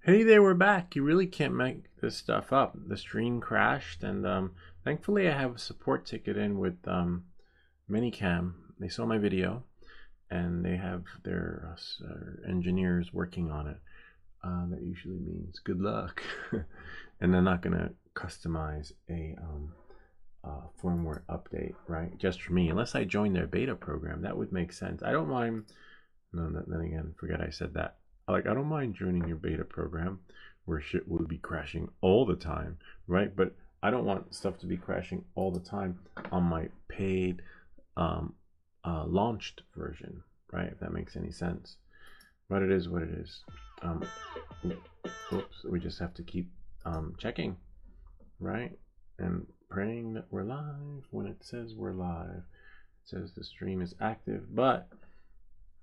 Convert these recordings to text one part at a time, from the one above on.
Hey there, we're back. You really can't make this stuff up. The stream crashed, and thankfully I have a support ticket in with Minicam. They saw my video, and they have their engineers working on it. That usually means good luck. And they're not going to customize a firmware update, right? Just for me, unless I join their beta program. That would make sense. I don't mind. No, then again, forget I said that. Like, I don't mind joining your beta program where shit will be crashing all the time, right? But I don't want stuff to be crashing all the time on my paid launched version, right? If that makes any sense. But it is what it is. Oops, we just have to keep checking, right? And praying that we're live when it says we're live. It says the stream is active, but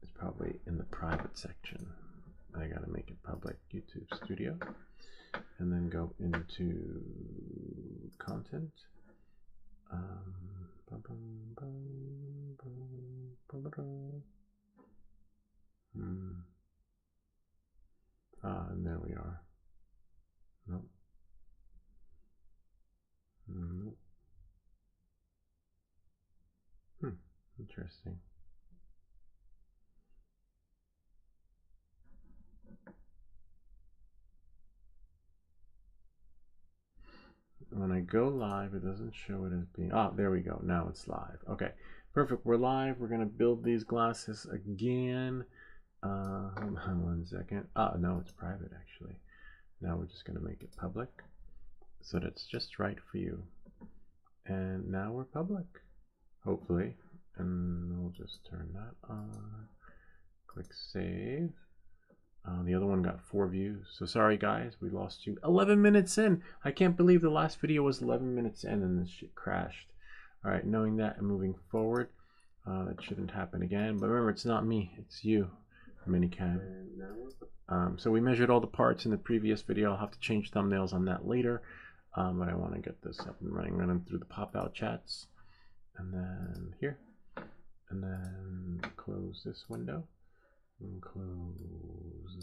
it's probably in the private section. I gotta make it public. YouTube Studio, and then go into content. And there we are. Nope. Nope. Interesting. When I go live, it doesn't show it as being. Oh, there we go. Now it's live. Okay, perfect. We're live. We're gonna build these glasses again. Hold on 1 second. No, it's private actually. Now we're just gonna make it public, so that's just right for you. And now we're public, hopefully. And we'll just turn that on. Click save. The other one got 4 views. So sorry guys, we lost you 11 minutes in. I can't believe the last video was 11 minutes in and this shit crashed. All right, knowing that and moving forward, that shouldn't happen again. But remember, it's not me, it's you, Minicam. So we measured all the parts in the previous video. I'll have to change thumbnails on that later. But I want to get this up and running. Running through the pop-out chats. And then here. And then close this window. And close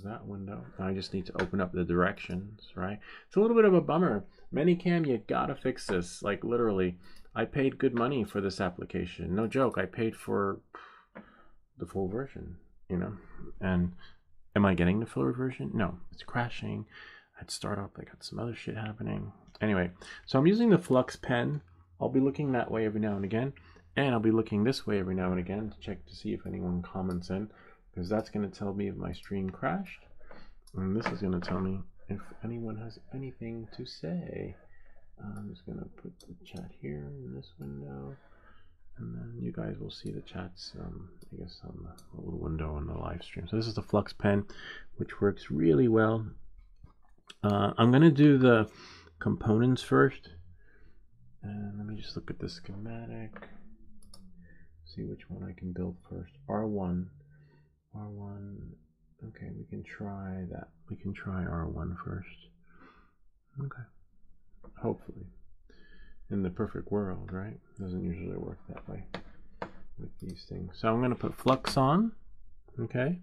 that window. I just need to open up the directions, right? It's a little bit of a bummer. Minicam, you gotta fix this. Like literally, I paid good money for this application. No joke, I paid for the full version, you know? And am I getting the full version? No, it's crashing. I'd start up, I got some other shit happening. Anyway, so I'm using the Flux pen. I'll be looking that way every now and again. And I'll be looking this way every now and again to check to see if anyone comments in. Because that's going to tell me if my stream crashed. And this is going to tell me if anyone has anything to say. I'm just going to put the chat here in this window. And then you guys will see the chats, I guess, on the little window on the live stream. So this is the Flux pen, which works really well. I'm going to do the components first. And let me just look at the schematic. See which one I can build first. R1. Okay, we can try that. We can try R1 first. Okay. Hopefully. In the perfect world, right? Doesn't usually work that way with these things. So I'm going to put Flux on. Okay.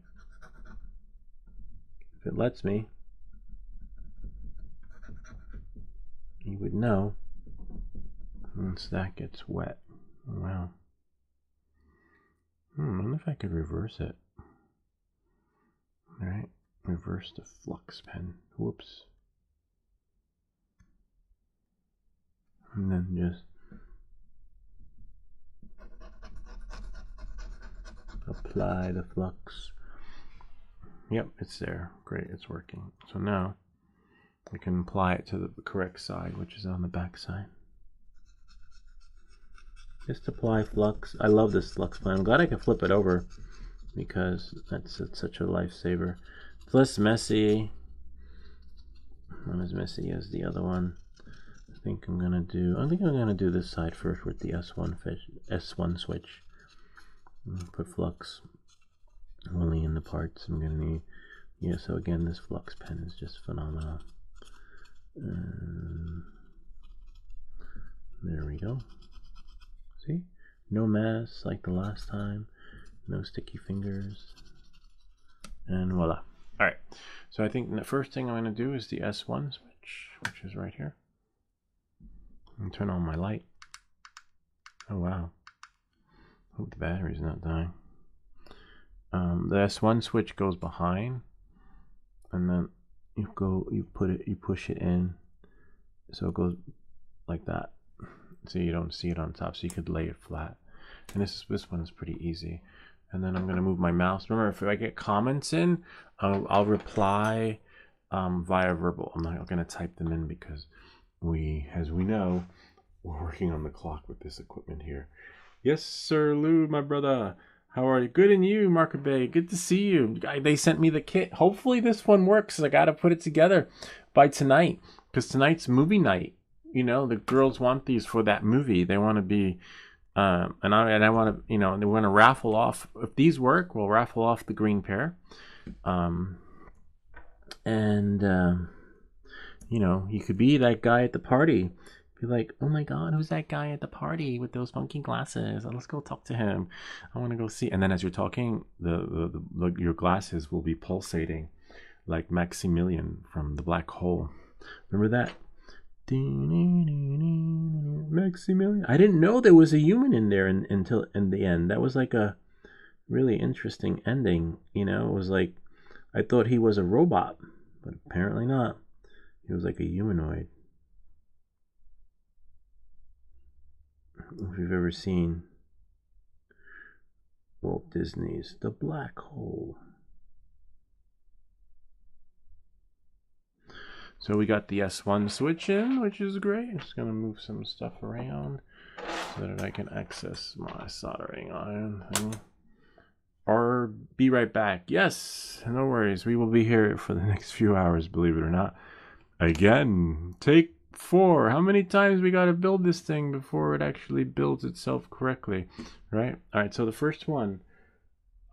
If it lets me. You would know once that gets wet. Wow. I wonder if I could reverse it. All right, reverse the Flux pen. Whoops. And then just apply the flux. Yep, it's there. Great, it's working. So now I can apply it to the correct side, which is on the back side. Just apply flux. I love this flux pen. I'm glad I can flip it over because it's such a lifesaver. It's less messy. Not as messy as the other one. I think I'm gonna do this side first with the S1 switch. Put flux only in the parts I'm gonna need. Yeah, so again, this flux pen is just phenomenal. There we go. See? No mess like the last time. No sticky fingers. And voila. All right. So I think the first thing I'm going to do is the S1 switch, which is right here. And turn on my light. Oh wow. Hope the battery's not dying. The S1 switch goes behind, and then you push it in, so it goes like that. So you don't see it on top, so you could lay it flat. And this one is pretty easy. And then I'm gonna move my mouse. Remember, if I get comments in, I'll reply via verbal. I'm not gonna type them in because as we know, we're working on the clock with this equipment here. Yes, sir, Lou, my brother. How are you? Good, and you, Marco Bay. Good to see you. They sent me the kit. Hopefully this one works. I got to put it together by tonight, because tonight's movie night. You know, the girls want these for that movie. They want to be, and I want to, you know, they want to raffle off. If these work, we'll raffle off the green pair. You know, you could be that guy at the party. Be like, oh my God, who's that guy at the party with those funky glasses? Let's go talk to him. I want to go see. And then as you're talking, your glasses will be pulsating like Maximilian from the Black Hole. Remember that? Maximilian. I didn't know there was a human in there until in the end. That was like a really interesting ending. You know, it was like, I thought he was a robot, but apparently not. He was like a humanoid. If you've ever seen Walt Disney's The Black Hole. So we got the S1 switch in, which is great. I'm just going to move some stuff around so that I can access my soldering iron thing. Or be right back. Yes, no worries. We will be here for the next few hours, believe it or not. Again, take 4. How many times we got to build this thing before it actually builds itself correctly, right? All right, so the first one,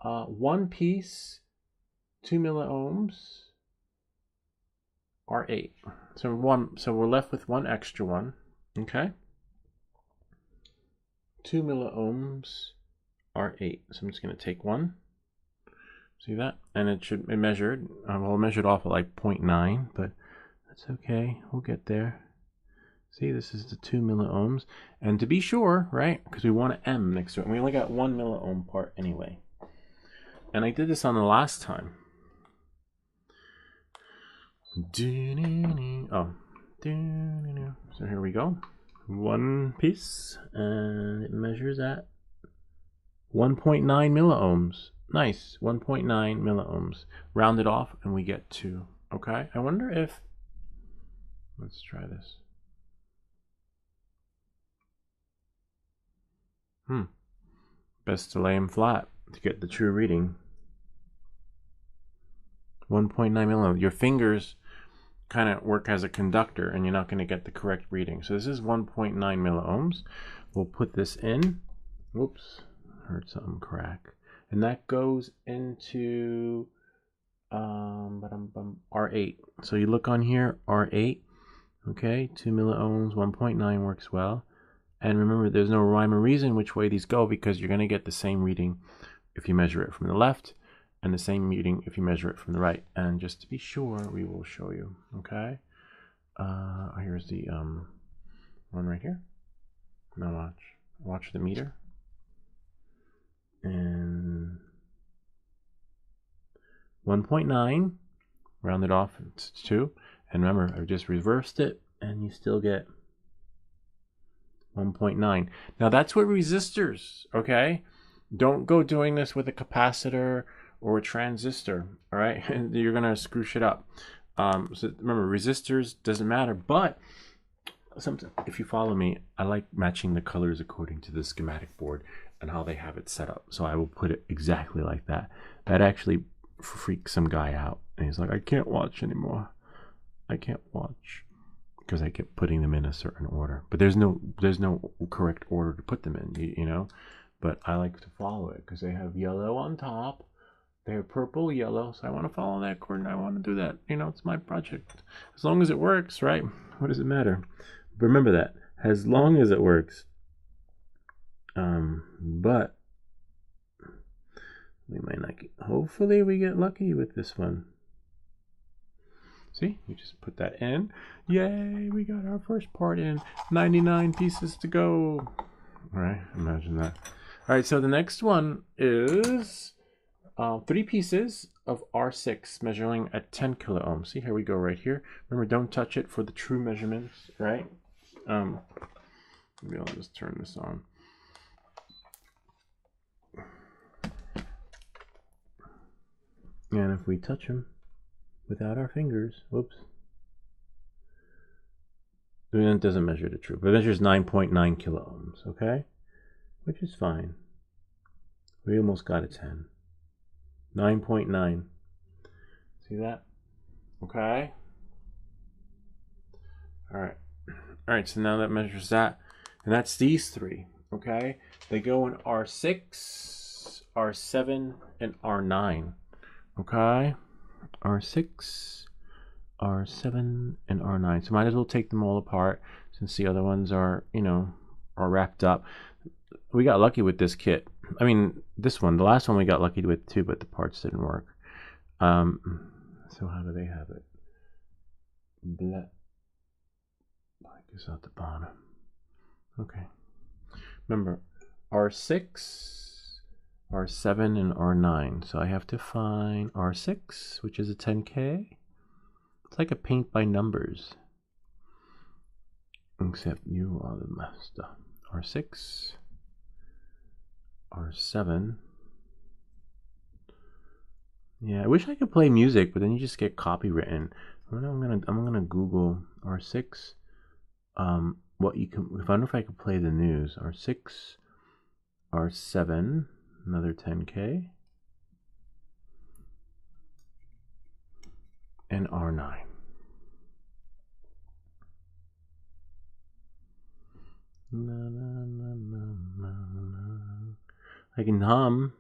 one piece, 2 milliohms, R8. So we're left with one extra one, okay? 2 milliohms, R8. So I'm just going to take one. See that? And it measured. Well, it measured off at like 0.9, but that's okay. We'll get there. See, this is the 2 milliohms. And to be sure, right, because we want an M next to it. And we only got 1 milliohm part anyway. And I did this on the last time. Oh. So here we go. One piece. And it measures at 1.9 milliohms. Nice. 1.9 milliohms. Round it off and we get 2. Okay. I wonder if... Let's try this. Best to lay them flat to get the true reading. 1.9 milliohms. Your fingers kind of work as a conductor and you're not going to get the correct reading. So this is 1.9 milliohms. We'll put this in. Whoops. Heard something crack. And that goes into R8. So you look on here, R8. Okay, 2 milliohms, 1.9 works well. And remember, there's no rhyme or reason which way these go, because you're going to get the same reading if you measure it from the left and the same reading if you measure it from the right. And just to be sure, we will show you. Okay. Here's the one right here. Now watch the meter. And 1.9, rounded off to 2. And remember, I just reversed it, and you still get 1.9. Now that's with resistors, okay? Don't go doing this with a capacitor or a transistor, all right? And you're gonna screw shit up. So remember, resistors doesn't matter, but sometimes, if you follow me, I like matching the colors according to the schematic board and how they have it set up. So I will put it exactly like that. That actually freaks some guy out, and he's like, I can't watch anymore. I can't watch. Because I kept putting them in a certain order, but there's no correct order to put them in, you know. But I like to follow it because they have yellow on top, they have purple, yellow. So I want to follow that coordinate. I want to do that. You know, it's my project. As long as it works, right? What does it matter? But remember that, as long as it works. But we might not. Hopefully, we get lucky with this one. See, we just put that in. Yay, we got our first part in. 99 pieces to go. All right, imagine that. All right, so the next one is 3 pieces of R6 measuring at 10 kilo ohms. See, here we go right here. Remember, don't touch it for the true measurements, right? Maybe I'll just turn this on. And if we touch them without our fingers, whoops, then it doesn't measure the true, but it measures 9.9 kilo ohms, okay? Which is fine. We almost got a 10. 9.9. See that? Okay. All right, so now that measures that, and that's these 3, okay? They go in R6, R7, and R9, okay? R6, R7, and R9. So might as well take them all apart since the other ones are, you know, are wrapped up. We got lucky with this kit. I mean, this one, the last one we got lucky with too, but the parts didn't work. So how do they have it? Black. I guess at the bottom. Okay. Remember, R6, R7, and R9. So I have to find R6, which is a 10K. It's like a paint by numbers. Except you are the master. R6, R7. Yeah, I wish I could play music, but then you just get copywritten. I'm gonna Google R6. What you can, if I wonder if I could play the news. R6, R7, another 10K, and R9. Na, na, na, na, na, na. I can hum.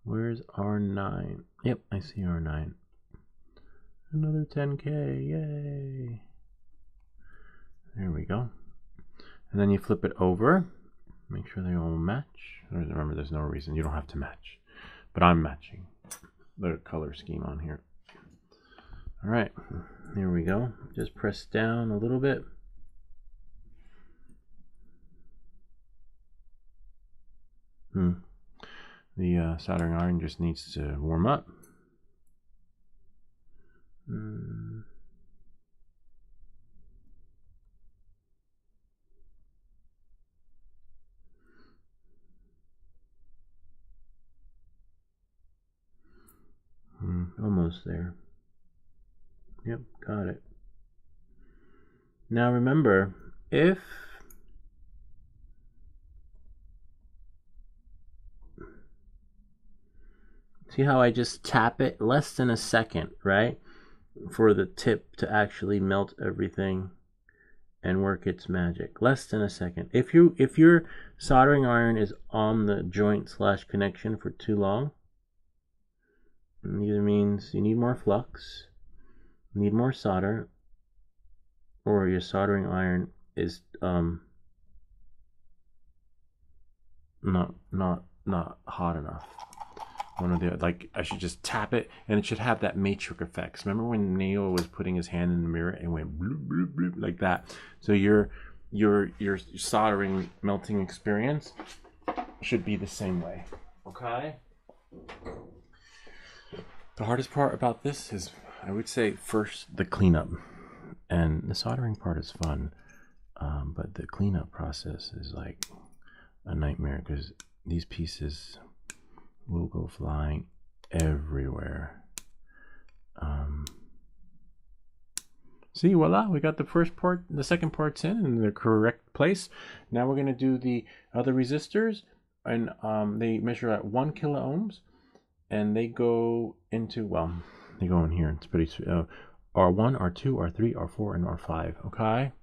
Where's R9? Yep, I see R9. Another 10K, yay. There we go. And then you flip it over. Make sure they all match. Remember, there's no reason. You don't have to match. But I'm matching the color scheme on here. All right, here we go. Just press down a little bit. The soldering iron just needs to warm up. Almost there. Yep, got it. Now remember, if see how I just tap it less than a second, right? For the tip to actually melt everything and work its magic. Less than a second. If your soldering iron is on the joint / connection for too long, it either means you need more flux, need more solder, or your soldering iron is not hot enough. One of the, like, I should just tap it and it should have that matrix effects. Remember when Neo was putting his hand in the mirror and went bloop, bloop, bloop, like that? So your soldering melting experience should be the same way. Okay. The hardest part about this is, I would say, first the cleanup, and the soldering part is fun, but the cleanup process is like a nightmare because these pieces will go flying everywhere. See, voila, we got the first part, the second part's in the correct place. Now we're going to do the other resistors, and they measure at 1 kilo ohms, and they go into, well, they go in here. It's pretty R1, R2, R3, R4, and R5. Okay,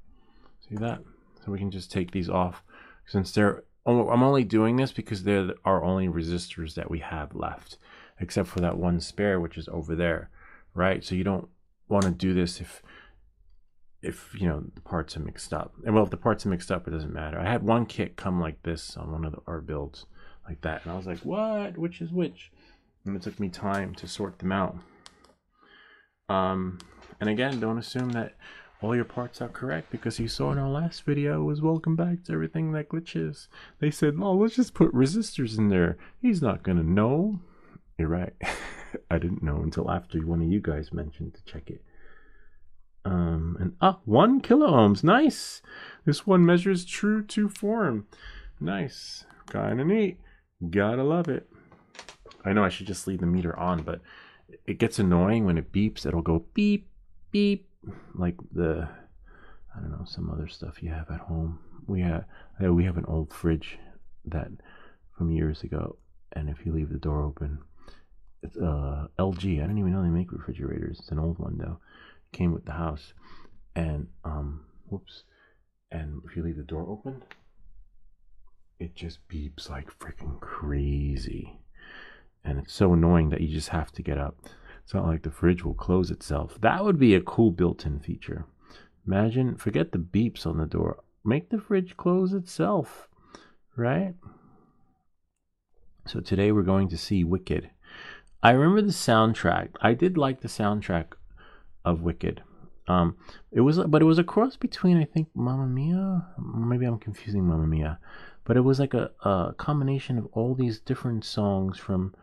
see that? So we can just take these off since they're, I'm only doing this because they're our only resistors that we have left, except for that one spare, which is over there, right? So you don't want to do this if you know the parts are mixed up. And well, if the parts are mixed up, it doesn't matter. I had one kit come like this on one of our builds, like that, and I was like, what? Which is which? And it took me time to sort them out. And again, don't assume that all your parts are correct, because you saw in our last video was welcome back to everything that glitches. They said, oh, let's just put resistors in there. He's not gonna know. You're right. I didn't know until after one of you guys mentioned to check it. And 1 kilo ohms. Nice. This one measures true to form. Nice. Kind of neat. Gotta love it. I know I should just leave the meter on, but it gets annoying when it beeps. It'll go beep, beep, like the, I don't know, some other stuff you have at home. We have an old fridge that from years ago, and if you leave the door open, it's LG. I didn't even know they make refrigerators. It's an old one though. It came with the house, and whoops. And if you leave the door open, it just beeps like freaking crazy. And it's so annoying that you just have to get up. It's not like the fridge will close itself. That would be a cool built-in feature. Imagine, forget the beeps on the door. Make the fridge close itself, right? So today we're going to see Wicked. I remember the soundtrack. I did like the soundtrack of Wicked. It was a cross between, I think, Mamma Mia. Maybe I'm confusing Mamma Mia, but it was like a combination of all these different songs from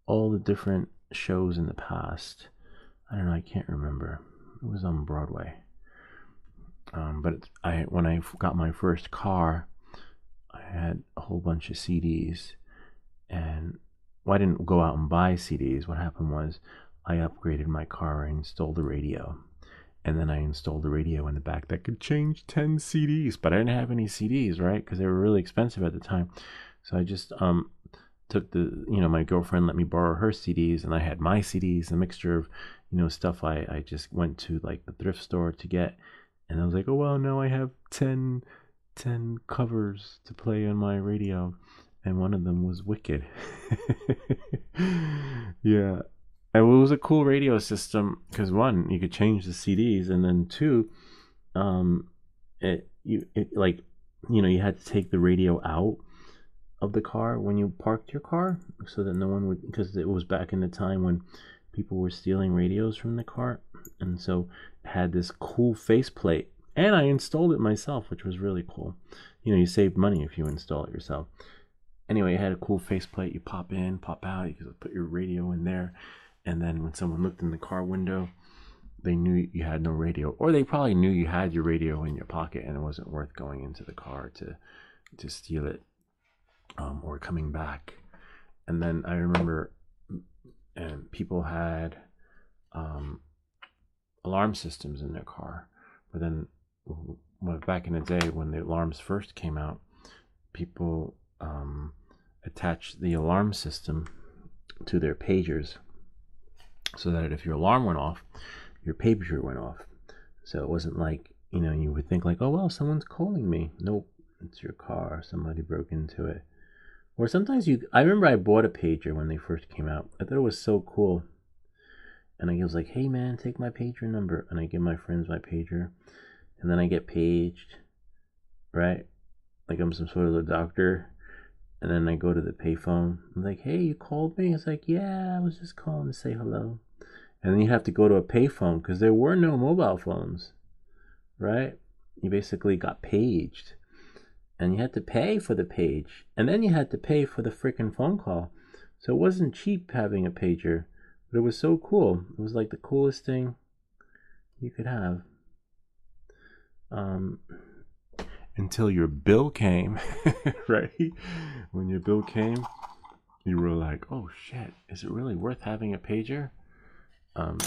all the different shows in the past. I don't know. I can't remember. It was on Broadway. But when I got my first car, I had a whole bunch of CDs, and I didn't go out and buy CDs. What happened was I upgraded my car and installed a radio. And then I installed a radio in the back that could change 10 CDs. But I didn't have any CDs, right? Because they were really expensive at the time. So I just took my girlfriend let me borrow her CDs, and I had my CDs, a mixture of, stuff I just went to like the thrift store to get. And I was like, oh, well, now I have 10 covers to play on my radio. And one of them was Wicked. Yeah. And it was a cool radio system because, one, you could change the CDs, and then two, you had to take the radio out of the car when you parked your car, so that no one would, because it was back in the time when people were stealing radios from the car, and so it had this cool faceplate, and I installed it myself, which was really cool. You save money if you install it yourself. Anyway, it had a cool faceplate. You pop in, pop out. You could put your radio in there. And then when someone looked in the car window, they knew you had no radio. Or they probably knew you had your radio in your pocket and it wasn't worth going into the car to steal it or coming back. And then I remember people had alarm systems in their car. But then back in the day when the alarms first came out, people attached the alarm system to their pagers, so that if your alarm went off, your pager went off. So it wasn't like, you would think like, oh, well, someone's calling me. Nope, it's your car. Somebody broke into it. Or sometimes I remember I bought a pager when they first came out. I thought it was so cool. And I was like, hey, man, take my pager number. And I give my friends my pager. And then I get paged, right? Like I'm some sort of a doctor. And then I go to the payphone. I'm like, hey, you called me? It's like, yeah, I was just calling to say hello. And then you have to go to a payphone because there were no mobile phones, right? You basically got paged. And you had to pay for the page. And then you had to pay for the freaking phone call. So it wasn't cheap having a pager. But it was so cool. It was like the coolest thing you could have. Until your bill came, right? When your bill came, you were like, oh shit, is it really worth having a pager? And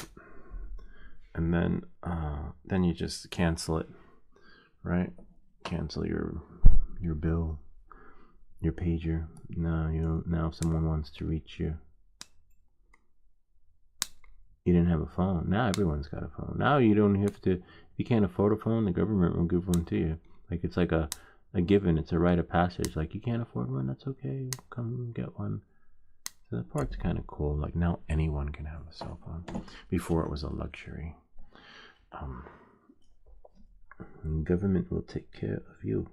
then you just cancel it, right? Cancel your bill, your pager. Now if someone wants to reach you, you didn't have a phone. Now everyone's got a phone. Now you don't have to, if you can't afford a phone, the government will give one to you. Like it's like a given. It's a rite of passage. Like you can't afford one, that's okay. Come get one. So that part's kind of cool. Like now anyone can have a cell phone. Before it was a luxury. Government will take care of you.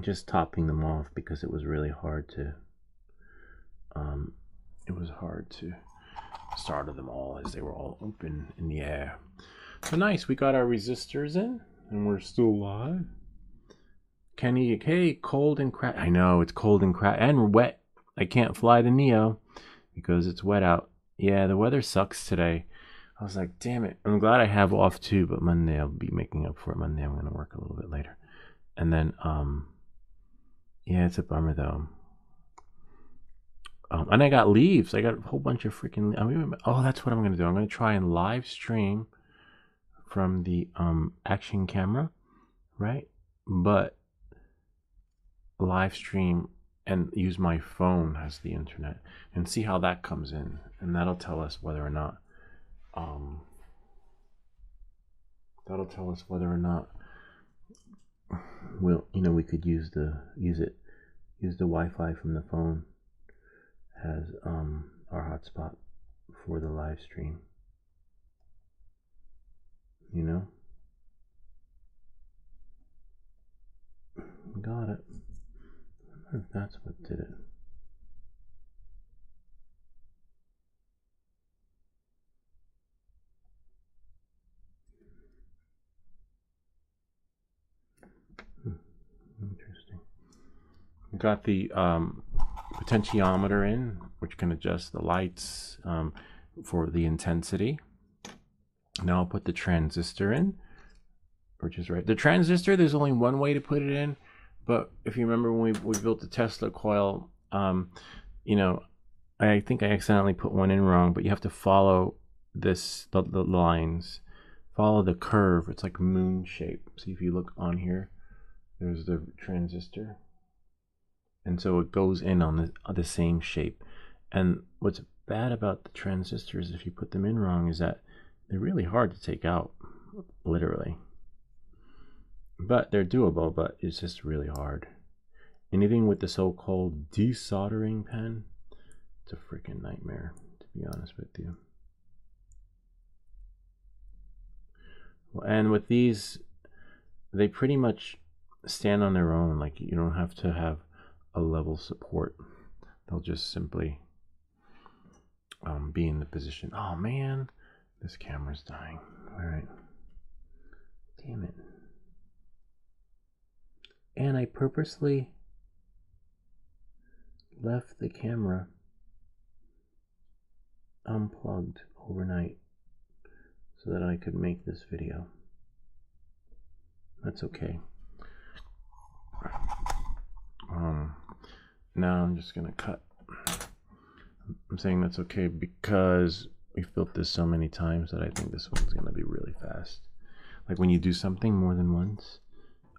just topping them off because it was really hard to solder them all as they were all open in the air. So nice, we got our resistors in and we're still live. Kenny, hey, cold and crap. I know it's cold and crap and wet. I can't fly the Neo because it's wet out. Yeah, the weather sucks today. I was like, damn it. I'm glad I have off too, but Monday I'll be making up for it. Monday I'm going to work a little bit later. And then, yeah, it's a bummer though. And I got leaves. I got a whole bunch of freaking. Oh, that's what I'm going to do. I'm going to try and live stream from the action camera, right? But live stream and use my phone as the internet and see how that comes in, and that'll tell us whether or not we'll, you know, we could use the Wi-Fi from the phone as our hotspot for the live stream, you know. Got it. I wonder if that's what did it. Interesting. Got the potentiometer in, which can adjust the lights for the intensity. Now I'll put the transistor in, which is right. The transistor, there's only one way to put it in, but if you remember when we built the Tesla coil, you know, I think I accidentally put one in wrong, but you have to follow this, the lines, follow the curve. It's like moon shape. See, if you look on here, there's the transistor. And so it goes in on the same shape. And what's bad about the transistors, if you put them in wrong, is that they're really hard to take out, literally. But they're doable, but it's just really hard. Anything with the so-called desoldering pen, it's a freaking nightmare, to be honest with you. And with these, they pretty much stand on their own. Like, you don't have to have a level support. They'll just simply be in the position. Oh man, this camera's dying. All right, damn it. And I purposely left the camera unplugged overnight so that I could make this video. That's okay. Now I'm just gonna cut. I'm saying that's okay because we've built this so many times that I think this one's gonna be really fast. Like when you do something more than once,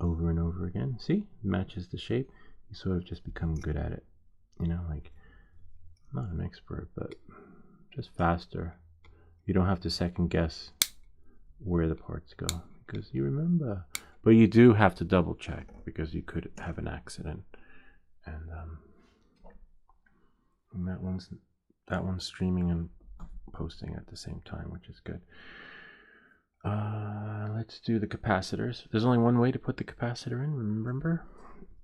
over and over again, see, matches the shape, you sort of just become good at it, you know. Like, not an expert, but just faster. You don't have to second guess where the parts go because you remember. But you do have to double check because you could have an accident. And that one's streaming and posting at the same time, which is good. Let's do the capacitors. There's only one way to put the capacitor in, remember?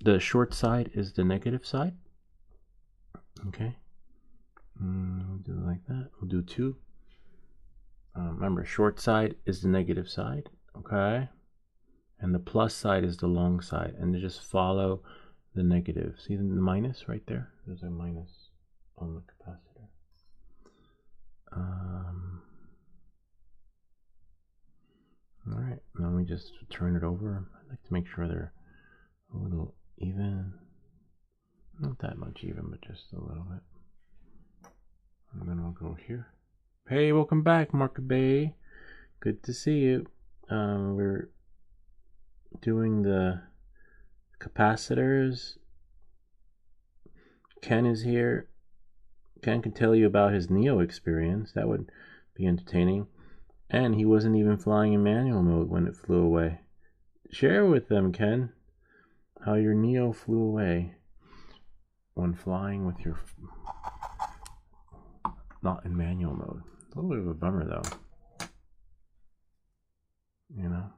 The short side is the negative side. Okay. We'll do it like that. We'll do two. Remember, short side is the negative side. Okay. And the plus side is the long side. And you just follow the negative. See the minus right there? There's a minus on the capacitor. All right, now we just turn it over. I like to make sure they're a little even. Not that much even, but just a little bit. And then we'll go here. Hey, welcome back, Mark Bay. Good to see you. We're doing the capacitors. Ken is here. Ken can tell you about his Neo experience. That would be entertaining. And he wasn't even flying in manual mode when it flew away. Share with them, Ken, how your Neo flew away when flying with your not in manual mode. A little bit of a bummer though. You know?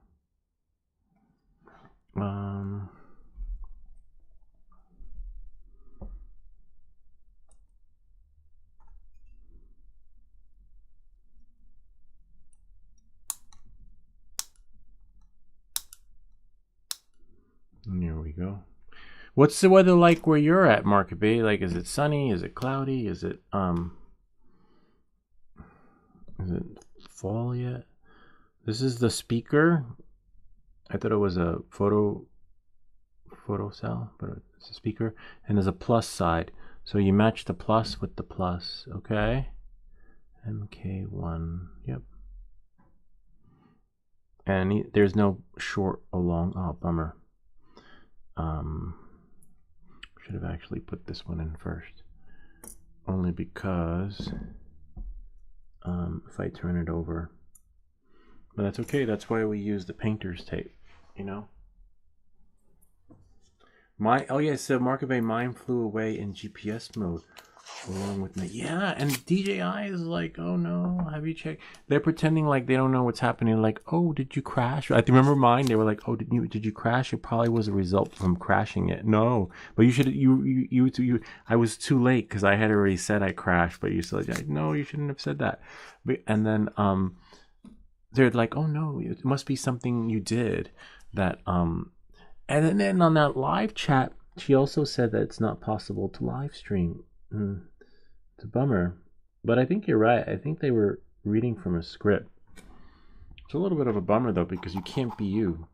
And here we go. What's the weather like where you're at, Market Bay? Like, is it sunny? Is it cloudy? Is it fall yet? This is the speaker. I thought it was a photo cell, but it's a speaker. And there's a plus side. So you match the plus with the plus, okay? MK1, yep. And there's no short or long. Oh, bummer. Should have actually put this one in first. Only because if I turn it over. But that's okay. That's why we use the painter's tape, you know? Oh yeah, so Market Bay, mine flew away in GPS mode along with me. Yeah, and DJI is like, oh no, have you checked? They're pretending like they don't know what's happening. Like, oh, did you crash? I remember mine. They were like, oh, did you crash? It probably was a result from crashing it. No, but you should. I was too late because I had already said I crashed. But you said, like, no, you shouldn't have said that. And then they're like, oh no, it must be something you did that And then on that live chat, she also said that it's not possible to live stream. It's a bummer. But I think you're right. I think they were reading from a script. It's a little bit of a bummer, though, because you can't be you.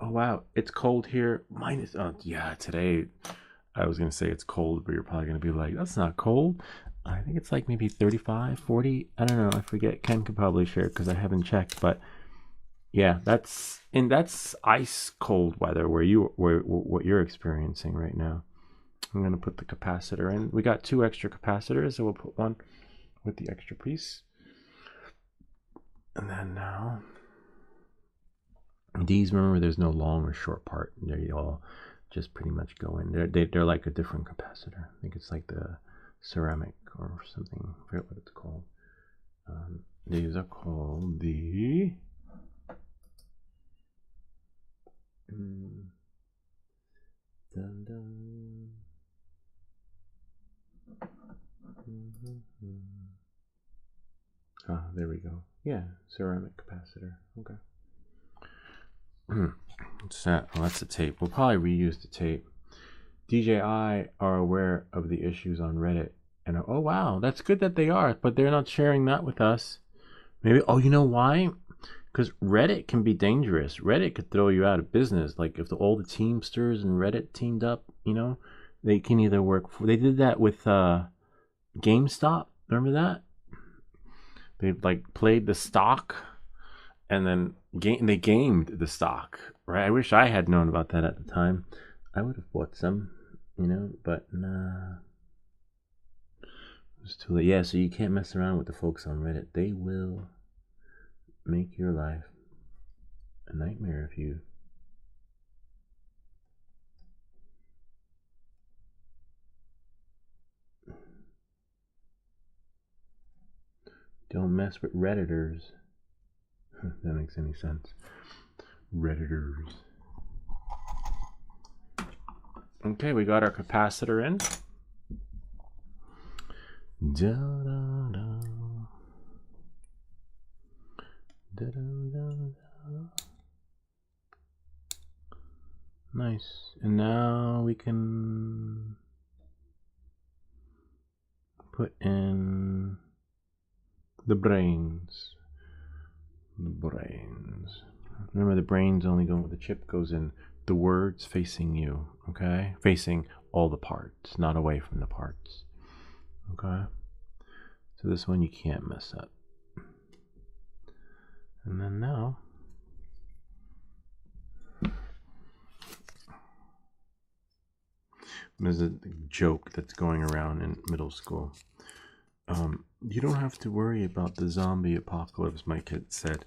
Oh, wow. It's cold here. Minus, oh, yeah, today I was going to say it's cold, but you're probably going to be like, that's not cold. I think it's like maybe 35, 40. I don't know. I forget. Ken could probably share because I haven't checked, but yeah, that's ice cold weather what you're experiencing right now. I'm gonna put the capacitor in. We got 2 extra capacitors, so we'll put one with the extra piece. And then now these, remember, there's no long or short part. They all just pretty much go in. They're like a different capacitor. I think it's like the ceramic or something. I forget what it's called. These are called the dun, dun. Ah, there we go. Yeah, ceramic capacitor. Okay. What's that? Oh, that's the tape. We'll probably reuse the tape. DJI are aware of the issues on Reddit. And oh wow, that's good that they are, but they're not sharing that with us. Maybe, oh, you know why? Because Reddit can be dangerous. Reddit could throw you out of business. Like if all the Teamsters and Reddit teamed up, you know, they can either work for, they did that with GameStop. Remember that? They like played the stock and then they gamed the stock, right? I wish I had known about that at the time. I would have bought some, you know, but nah. It was too late. Yeah, so you can't mess around with the folks on Reddit. They will make your life a nightmare if you don't mess with Redditors. If that makes any sense. Redditors. Okay, we got our capacitor in. Da, da, da. Da, da, da, da. Nice. And now we can put in the brains. The brains. Remember, the brains only go, the chip goes in the words facing you, okay? Facing all the parts, not away from the parts, okay? So this one you can't mess up. And then now, there's a joke that's going around in middle school. You don't have to worry about the zombie apocalypse, my kid said,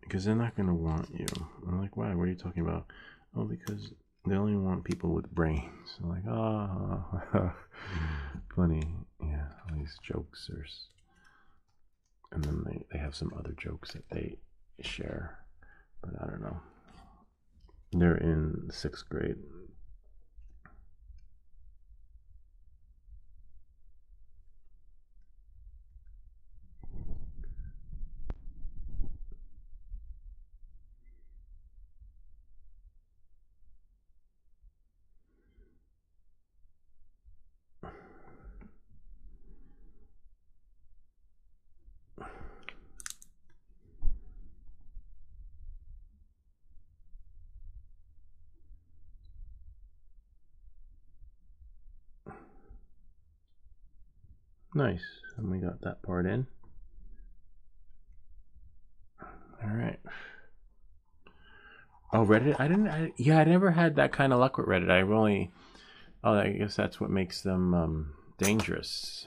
because they're not going to want you. I'm like, why? What are you talking about? Oh, because they only want people with brains. I'm like, oh, funny. Yeah, all these jokes. And then they have some other jokes that they share, but I don't know. They're in 6th grade. Nice. And we got that part in. All right. Oh, Reddit. I never had that kind of luck with Reddit. I've only. Oh, I guess that's what makes them dangerous.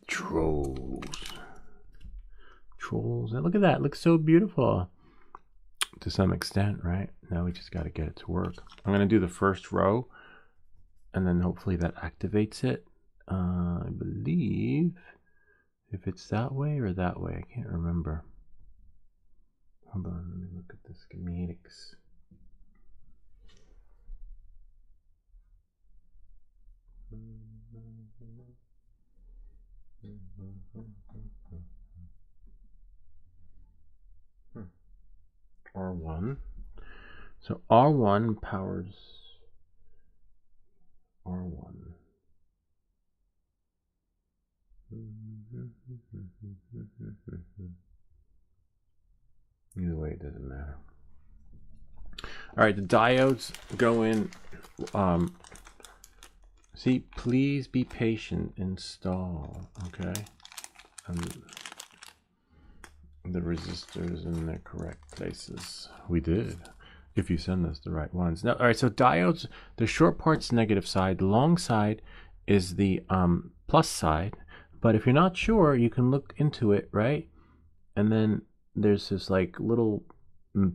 Trolls. Trolls. And look at that. It looks so beautiful. To some extent, right? Now we just got to get it to work. I'm going to do the first row, and then hopefully that activates it. I believe if it's that way or that way, I can't remember. Hold on, let me look at the schematics. R1. So R1 powers R1. Either way, it doesn't matter. All right, the diodes go in. See, please be patient. Install. Okay. The resistors in their correct places. We did. If you send us the right ones. Now, all right. So diodes. The short part's negative side. The long side is the plus side. But if you're not sure, you can look into it, right? And then there's this like little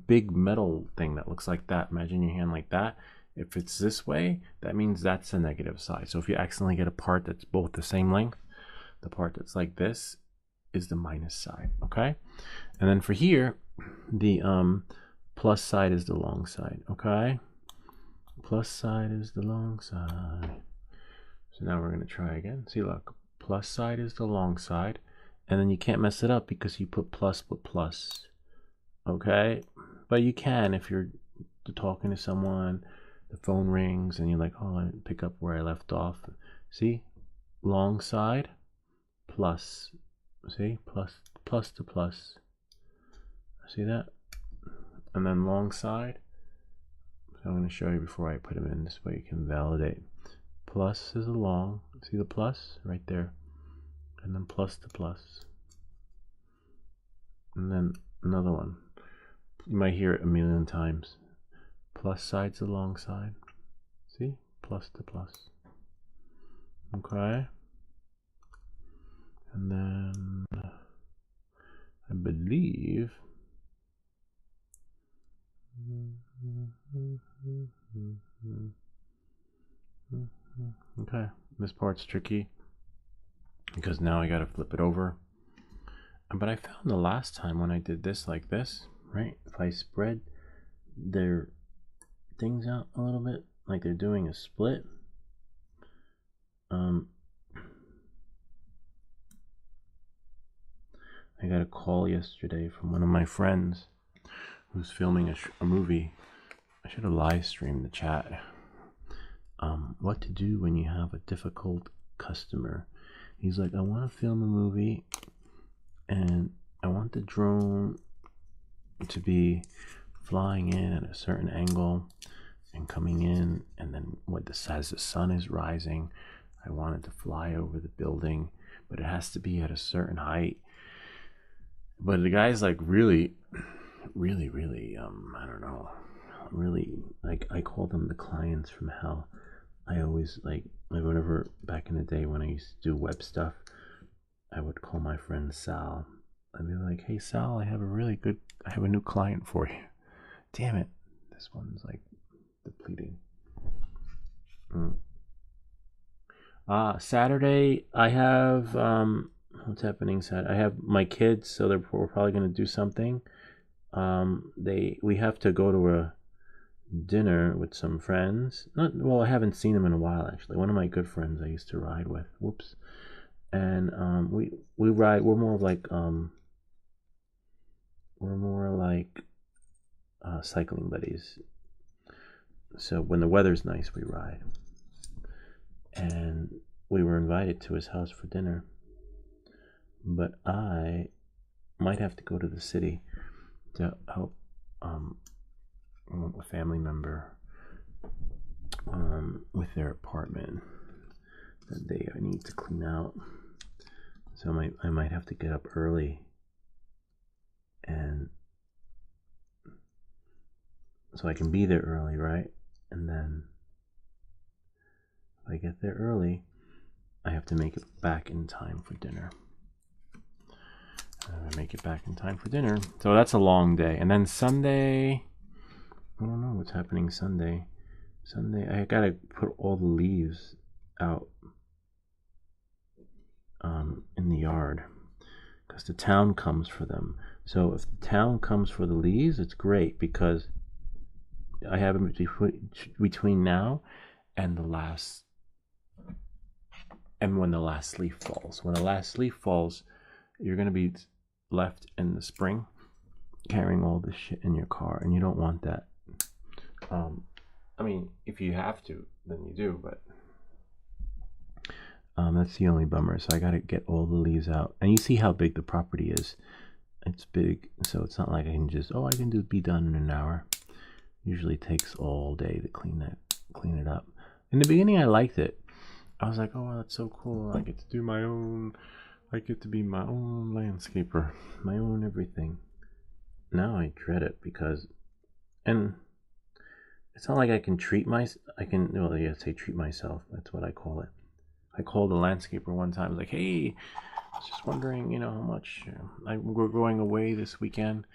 big metal thing that looks like that. Imagine your hand like that. If it's this way, that means that's the negative side. So if you accidentally get a part that's both the same length, the part that's like this is the minus side, okay? And then for here, the plus side is the long side, okay? Plus side is the long side. So now we're gonna try again. See, look, plus side is the long side. And then you can't mess it up because you put plus with plus, okay? But you can if you're talking to someone, the phone rings and you're like, oh, I pick up where I left off. See, long side, plus, see, plus to plus. See that? And then long side. So I'm going to show you before I put them in. This way you can validate. Plus is a long. See the plus right there? And then plus to plus. And then another one. You might hear it a million times. Plus side's the long side. See? Plus to plus. Okay. And then I believe okay, this part's tricky because now I gotta flip it over. But I found the last time when I did this like this, right? If I spread their things out a little bit, like they're doing a split, I got a call yesterday from one of my friends who's filming a movie. I should have live streamed the chat. What to do when you have a difficult customer. He's like, I want to film a movie and I want the drone to be flying in at a certain angle and coming in, and then as the sun is rising, I want it to fly over the building, but it has to be at a certain height. But the guy's like really, I don't know, really, like, I call them the clients from hell. I always like whenever back in the day when I used to do web stuff, I would call my friend Sal. I'd be like, hey Sal, I have a new client for you. Damn it, this one's like depleting. Saturday I have what's happening Saturday? I have my kids, so we're probably gonna do something. We have to go to a dinner with some friends. Well, I haven't seen them in a while actually. One of my good friends I used to ride with. Whoops. And we ride. We're more like cycling buddies. So when the weather's nice, we ride. And we were invited to his house for dinner, but I might have to go to the city to help a family member with their apartment that they need to clean out. So I might have to get up early, and so I can be there early, right? And then if I get there early, I have to make it back in time for dinner. Make it back in time for dinner. So that's a long day. And then Sunday, I don't know what's happening Sunday. Sunday, I gotta put all the leaves out in the yard because the town comes for them. So if the town comes for the leaves, it's great because I have them between now and when the last leaf falls. When the last leaf falls, you're gonna be left in the spring carrying all this shit in your car, and you don't want that. I mean, if you have to, then you do, but that's the only bummer. So I gotta get all the leaves out, and you see how big the property is. It's big, so it's not like I can just be done in an hour. Usually takes all day to clean it up. In the beginning, I liked it. I was like, oh, that's so cool. I get to do my own. I get to be my own landscaper, my own everything. Now I dread it because, and it's not like I can treat myself. Treat myself. That's what I call it. I called the landscaper one time. I was like, hey, I was just wondering, how much we're going away this weekend.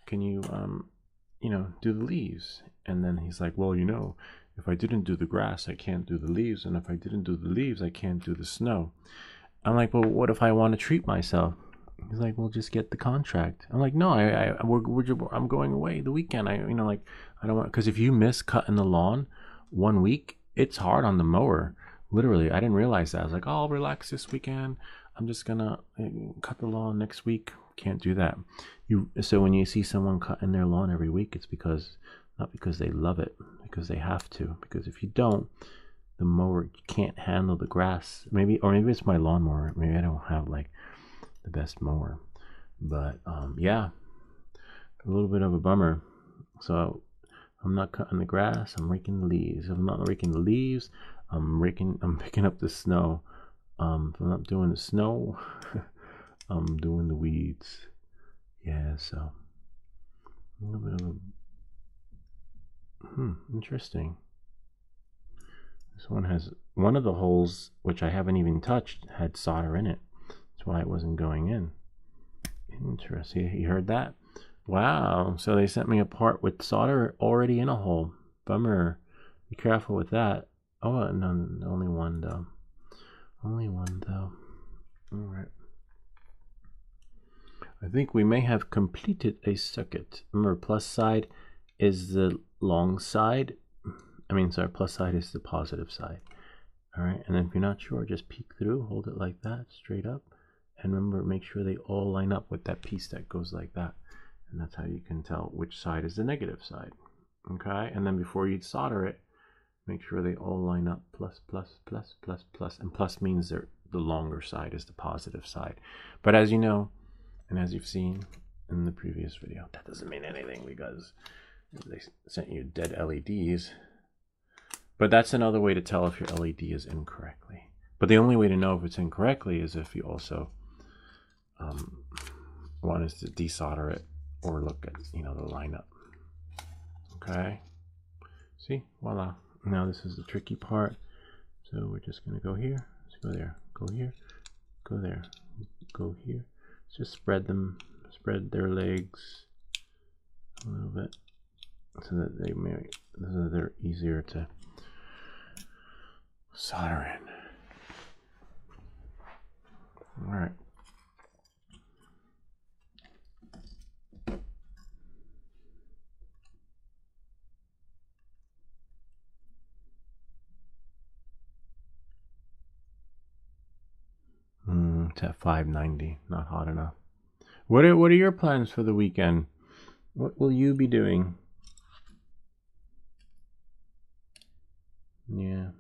Can you, do the leaves? And then he's like, well, if I didn't do the grass, I can't do the leaves. And if I didn't do the leaves, I can't do the snow. I'm like, well, what if I want to treat myself? He's like, well, just get the contract. I'm like, no, I'm going away the weekend. I don't want, because if you miss cutting the lawn 1 week, it's hard on the mower. Literally, I didn't realize that. I was like, oh, I'll relax this weekend. I'm just gonna cut the lawn next week. Can't do that. So when you see someone cutting their lawn every week, it's not because they love it, because they have to. Because if you don't, the mower can't handle the grass. Maybe it's my lawnmower. Maybe I don't have like the best mower. But yeah, a little bit of a bummer. So I'm not cutting the grass. I'm raking the leaves. If I'm not raking the leaves, I'm picking up the snow. If I'm not doing the snow, I'm doing the weeds. Yeah, so a little bit of a interesting. This one has one of the holes, which I haven't even touched, had solder in it. That's why it wasn't going in. Interesting. You heard that? Wow. So they sent me a part with solder already in a hole. Bummer. Be careful with that. Oh, no, only one though. Only one though. All right. I think we may have completed a circuit. Remember, plus side is the long side. Plus side is the positive side. All right, and if you're not sure, just peek through, hold it like that, straight up. And remember, make sure they all line up with that piece that goes like that. And that's how you can tell which side is the negative side. Okay, and then before you solder it, make sure they all line up, plus, plus, plus, plus, plus. And plus means the longer side is the positive side. But as you know, and as you've seen in the previous video, that doesn't mean anything because they sent you dead LEDs. But that's another way to tell if your LED is incorrectly. But the only way to know if it's incorrectly is if you also want us to desolder it or look at, the lineup. Okay. See, voila. Now this is the tricky part. So we're just gonna go here. Let's go there. Go here. Go there. Go here. Let's just spread their legs a little bit so that they're easier to solder in. All right. It's at 590. Not hot enough. What are your plans for the weekend? What will you be doing? Yeah.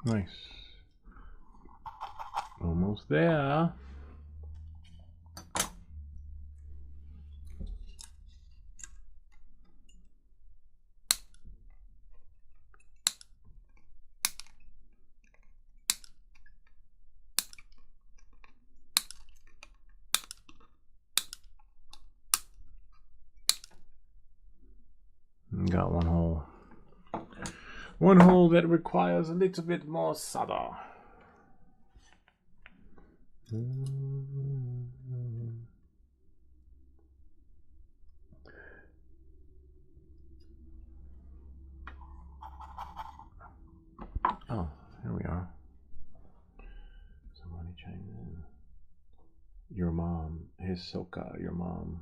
Nice. Almost there. Got one hole. One hole that requires a little bit more solder. Oh, here we are. Somebody chimed in. Your mom, Hisoka, your mom.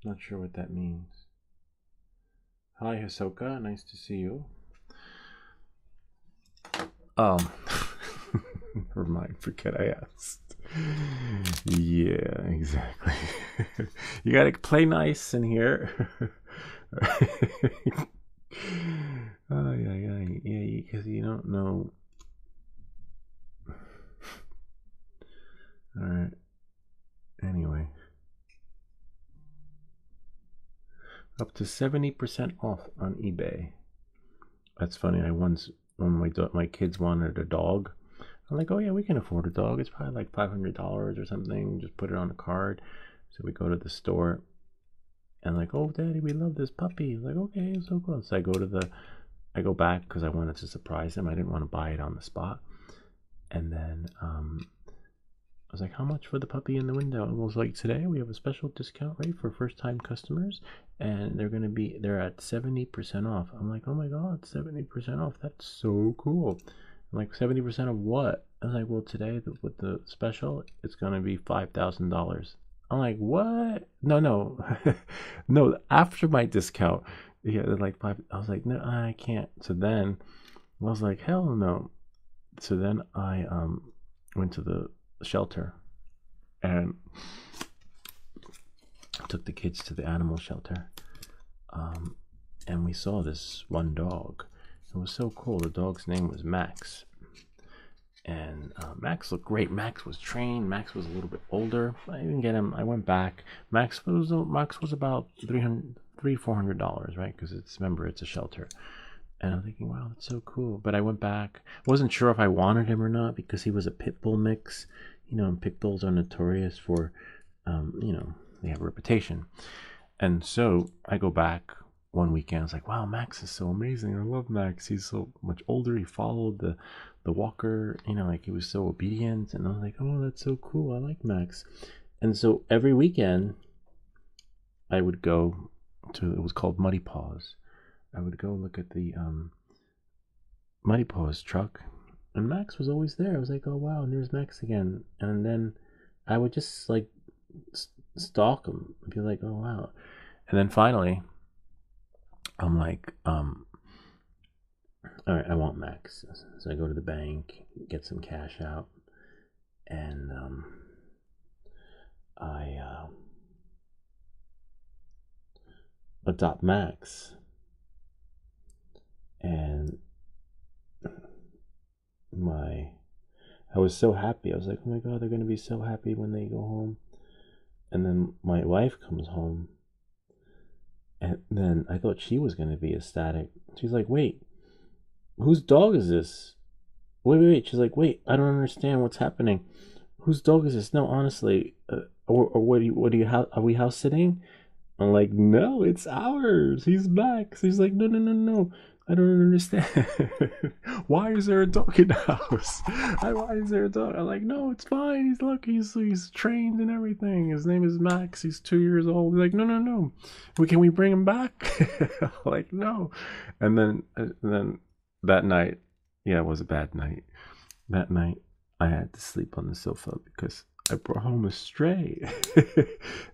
Not sure what that means. Hi, Hisoka, nice to see you. Never mind, forget I asked. Yeah, exactly. You gotta play nice in here. Oh, yeah, because you don't know. All right. Anyway, up to 70% off on eBay. That's funny. When my kids wanted a dog, I'm like, oh yeah, we can afford a dog. It's probably like $500 or something. Just put it on a card. So we go to the store, and like, oh daddy, we love this puppy. I'm like, okay, it's so cool. So I go back because I wanted to surprise him. I didn't want to buy it on the spot. And then I was like, how much for the puppy in the window? And it was like, today we have a special discount rate for first time customers, and they're at 70% off. I'm like, oh my god, 70% off. That's so cool. I'm like, 70% of what? I was like, well, today with the special, it's gonna be $5,000. I'm like, what? No, no, after my discount. Yeah, they're like five. I was like, no, I can't. So then I was like, hell no. So then I went to the shelter and took the kids to the animal shelter, and we saw this one dog. It was so cool. The dog's name was Max, and Max looked great. Max was trained. Max was a little bit older. I didn't get him. I went back. Max was about $400, right? Because it's a shelter. And I'm thinking, wow, that's so cool. But I went back. Wasn't sure if I wanted him or not because he was a pit bull mix. You know, and pit bulls are notorious for, they have a reputation. And so I go back one weekend. I was like, wow, Max is so amazing. I love Max. He's so much older. He followed the walker. Like he was so obedient. And I was like, oh, that's so cool. I like Max. And so every weekend I would go to, it was called Muddy Paws. I would go look at the Muddy Paws truck, and Max was always there. I was like, oh wow, and there's Max again. And then I would just like stalk him and be like, oh wow. And then finally I'm like, all right, I want Max. So I go to the bank, get some cash out, and I adopt Max. And I was so happy. I was like, oh my god, they're gonna be so happy when they go home. And then my wife comes home, and then I thought she was gonna be ecstatic. She's like, wait, whose dog is this? Wait. She's like, wait, I don't understand what's happening. Whose dog is this? No, honestly, or are we house sitting? I'm like, no, it's ours. He's Max. He's like, no. I don't understand. Why is there a dog in the house? Why is there a dog? I'm like, no, it's fine. He's trained and everything. His name is Max. He's 2 years old. He's like, no. Can we bring him back? I'm like, no. And then that night, yeah, it was a bad night. That night, I had to sleep on the sofa because I brought home a stray,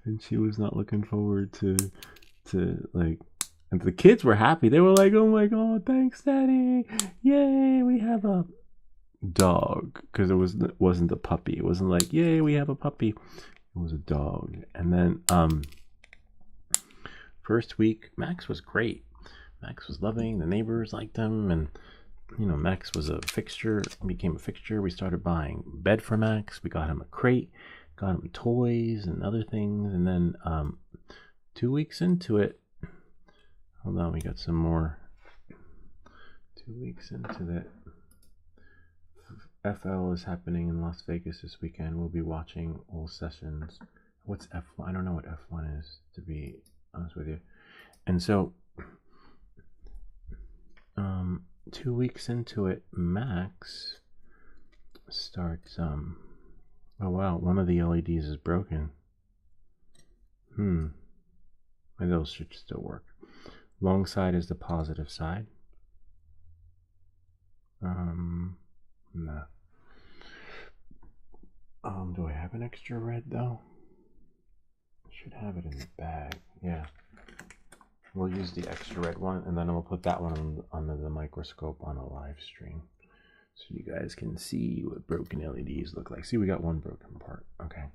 and she was not looking forward to like. And the kids were happy. They were like, oh my god, thanks daddy, yay, we have a dog. Because it wasn't a puppy. It wasn't like, yay, we have a puppy. It was a dog. And then first week Max was great. Max was loving. The neighbors liked him, and you know, Max was a fixture, became a fixture. We started buying bed for Max. We got him a crate, got him toys and other things. And then 2 weeks into it, hold on, we got some more. 2 weeks into that, FL is happening in Las Vegas this weekend. We'll be watching all sessions. What's F1? I don't know what F1 is, to be honest with you. And so 2 weeks into it, Max starts oh wow, one of the LEDs is broken. Maybe those should still work. Long side is the positive side. No. Do I have an extra red though? Should have it in the bag. Yeah. We'll use the extra red one, and then we'll put that one under the microscope on a live stream, so you guys can see what broken LEDs look like. See, we got one broken part. Okay.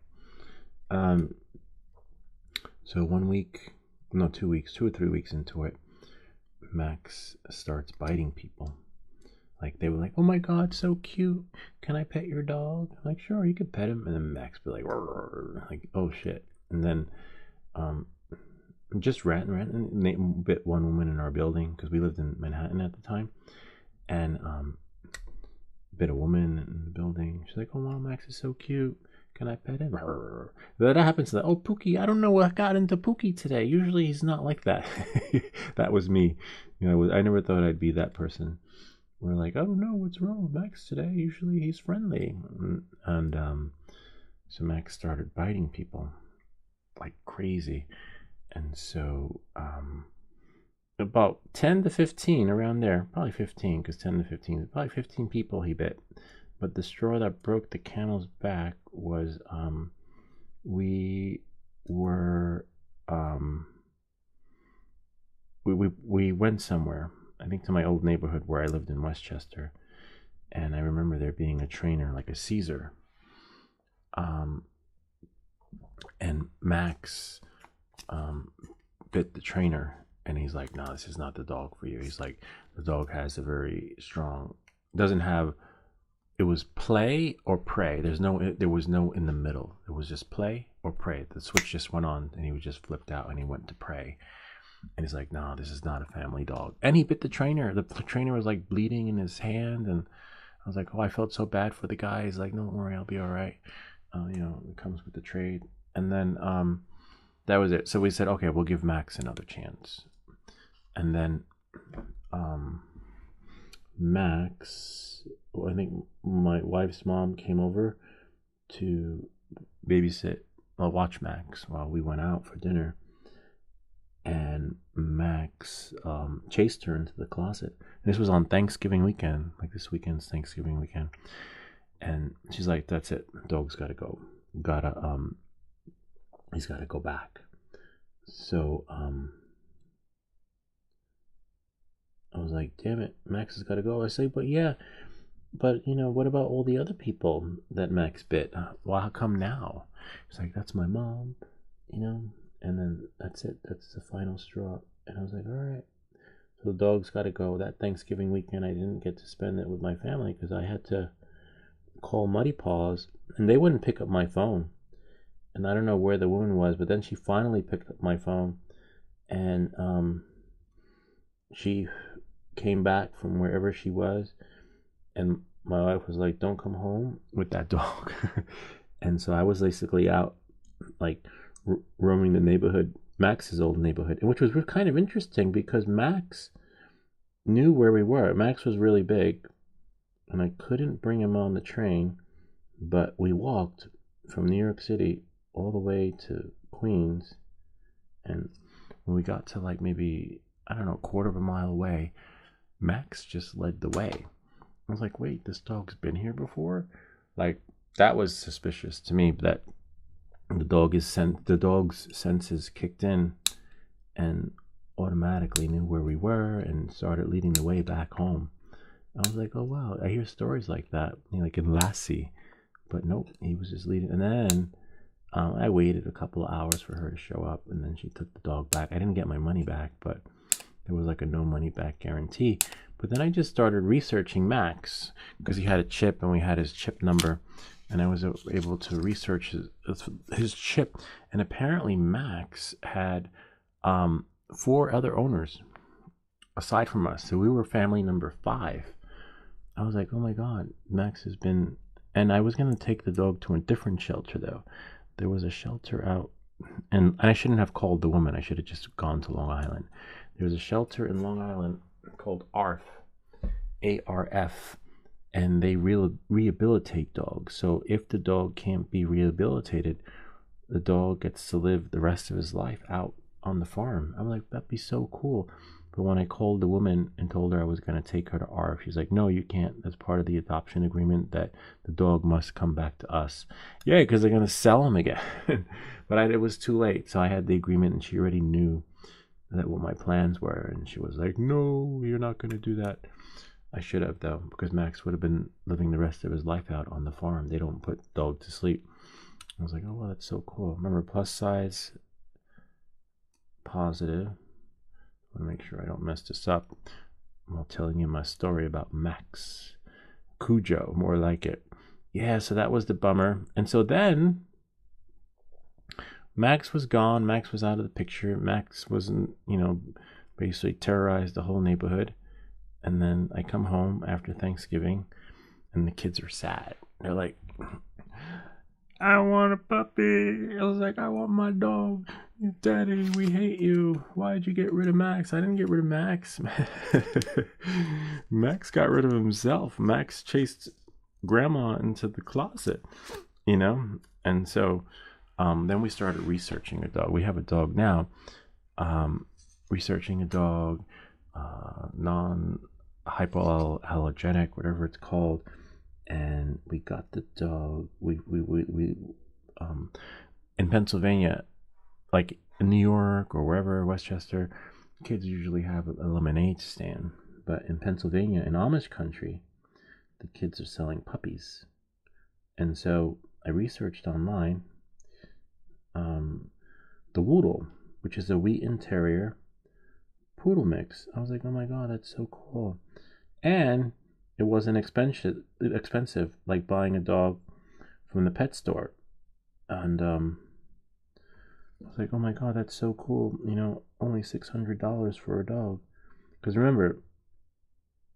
So 1 week, no, 2 weeks, 2 or 3 weeks into it, Max starts biting people. Like, they were like, "Oh my God, so cute. Can I pet your dog?" I'm like, "Sure, you can pet him." And then Max be like, "Oh shit." And then, just ran and bit one woman in our building, because we lived in Manhattan at the time, and bit a woman in the building. She's like, "Oh wow, Max is so cute. Can I pet him?" That happens to that. "Oh, Pookie, I don't know what got into Pookie today. Usually he's not like that." That was me. You know, I never thought I'd be that person. We're like, "Oh no, what's wrong with Max today? Usually he's friendly." And so Max started biting people like crazy. And so about 10 to 15, around there, probably 15, because 10 to 15, probably 15 people he bit. But the straw that broke the camel's back was we went somewhere, I think to my old neighborhood where I lived in Westchester, and I remember there being a trainer, like a Caesar, and Max bit the trainer, and he's like, "No, this is not the dog for you." He's like, "The dog has a very strong, doesn't have," it was play or prey. There was no in the middle. It was just play or prey. The switch just went on, and he was just flipped out, and he went to prey. And he's like, "No, this is not a family dog." And he bit the trainer. The trainer was like bleeding in his hand, and I was like, "Oh, I felt so bad for the guy." He's like, "Don't worry, I'll be all right. You know, it comes with the trade." And then that was it. So we said, "Okay, we'll give Max another chance." And then Max, I think my wife's mom came over to watch Max while we went out for dinner. And Max chased her into the closet. And this was on Thanksgiving weekend, like this weekend's Thanksgiving weekend. And she's like, "That's it. The dog's got to go. He's got to go back." So I was like, "Damn it, Max has got to go." I say, "But yeah, but you know, what about all the other people that Max bit? Well, how come now?" She's like, "That's my mom, you know." And then that's it. That's the final straw. And I was like, "All right." So the dog's got to go. That Thanksgiving weekend, I didn't get to spend it with my family because I had to call Muddy Paws, and they wouldn't pick up my phone. And I don't know where the woman was, but then she finally picked up my phone, and she came back from wherever she was, and my wife was like, "Don't come home with that dog." And so I was basically out, like, roaming the neighborhood, Max's old neighborhood, which was kind of interesting because Max knew where we were. Max was really big, and I couldn't bring him on the train, but we walked from New York City all the way to Queens, and when we got to like maybe, I don't know, a quarter of a mile away, Max just led the way. I was like, "Wait, this dog's been here before?" Like, that was suspicious to me, that the dog's senses kicked in and automatically knew where we were and started leading the way back home. I was like, "Oh wow, I hear stories like that, you know, like in Lassie." But nope, he was just leading. And then I waited a couple of hours for her to show up, and then she took the dog back. I didn't get my money back, but there was like a no money back guarantee. But then I just started researching Max because he had a chip and we had his chip number, and I was able to research his chip, and apparently Max had 4 other owners aside from us, so we were family number 5. I was like, oh my god, Max has been. And I was going to take the dog to a different shelter though. There was a shelter out, and I shouldn't have called the woman, I should have just gone to Long Island. There was a shelter in Long Island called ARF, ARF, and they rehabilitate dogs. So if the dog can't be rehabilitated, the dog gets to live the rest of his life out on the farm. I'm like, that'd be so cool. But when I called the woman and told her I was going to take her to ARF, she's like, no, you can't. That's part of the adoption agreement, that the dog must come back to us. Yeah, because they're going to sell him again. But it was too late. So I had the agreement, and she already knew that what my plans were. And she was like, no, you're not going to do that. I should have, though, because Max would have been living the rest of his life out on the farm. They don't put dog to sleep. I was like, oh, well, that's so cool. Remember, plus size, positive. I want to make sure I don't mess this up while telling you my story about Max. Cujo, more like it. Yeah, so that was the bummer. And so then Max was gone. Max was out of the picture. Max wasn't, basically terrorized the whole neighborhood. And then I come home after Thanksgiving, and the kids are sad. They're like, I want a puppy. I was like, I want my dog. Daddy, we hate you. Why'd you get rid of Max? I didn't get rid of Max. Max got rid of himself. Max chased grandma into the closet, And so then we started researching a dog. We have a dog now. Researching a dog, non-hypoallergenic, whatever it's called. And we got the dog. We in Pennsylvania, like in New York or wherever, Westchester, kids usually have a lemonade stand. But in Pennsylvania, in Amish country, the kids are selling puppies. And so I researched online the Woodle, which is a Wheaten Terrier Poodle mix. I was like, oh my god, that's so cool. And it wasn't expensive like buying a dog from the pet store. And I was like, oh my god, that's so cool. Only $600 for a dog. Because remember,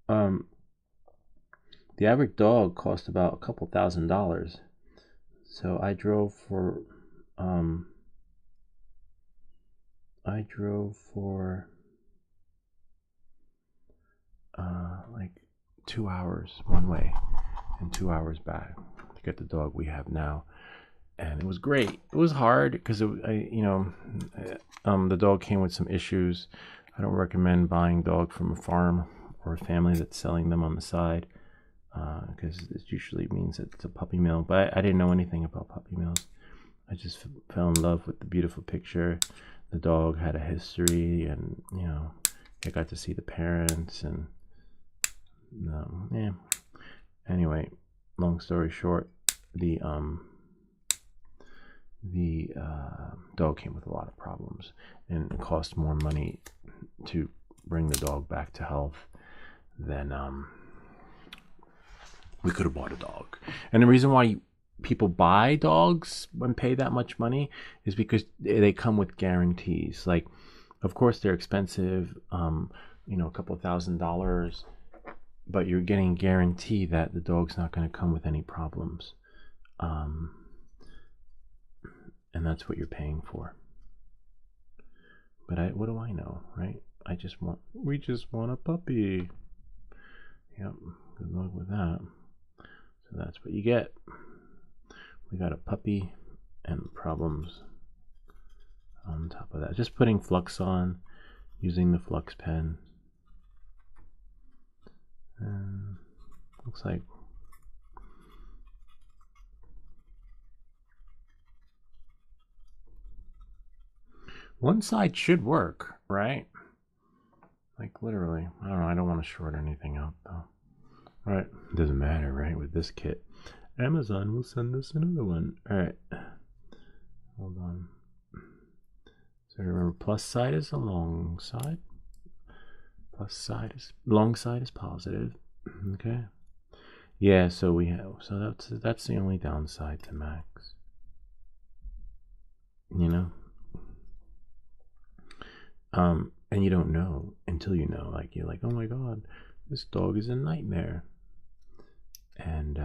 the average dog cost about a couple $1,000s. So I drove for like 2 hours one way and 2 hours back to get the dog we have now. And it was great. It was hard because the dog came with some issues. I don't recommend buying dog from a farm or a family that's selling them on the side, because it usually means it's a puppy mill. But I didn't know anything about puppy mills. I just fell in love with the beautiful picture. The dog had a history, and I got to see the parents, and Anyway, long story short, the dog came with a lot of problems, and it cost more money to bring the dog back to health than we could have bought a dog. And the reason why people buy dogs and pay that much money is because they come with guarantees. Like, of course they're expensive, a couple $1,000, but you're getting guarantee that the dog's not going to come with any problems. And that's what you're paying for. But what do I know, right? We just want a puppy. Yep, good luck with that. So that's what you get. We got a puppy and problems on top of that. Just putting flux on, using the flux pen. And looks like one side should work, right? Like literally. I don't know. I don't want to short anything out though. All right. It doesn't matter, right? With this kit, Amazon will send us another one. All right. Hold on. So remember, plus side is a long side. Plus side is, long side is positive. Okay. Yeah, so we have, so that's the only downside to Macs. You know? And you don't know until you know. Like, you're like, oh my god, this dog is a nightmare. And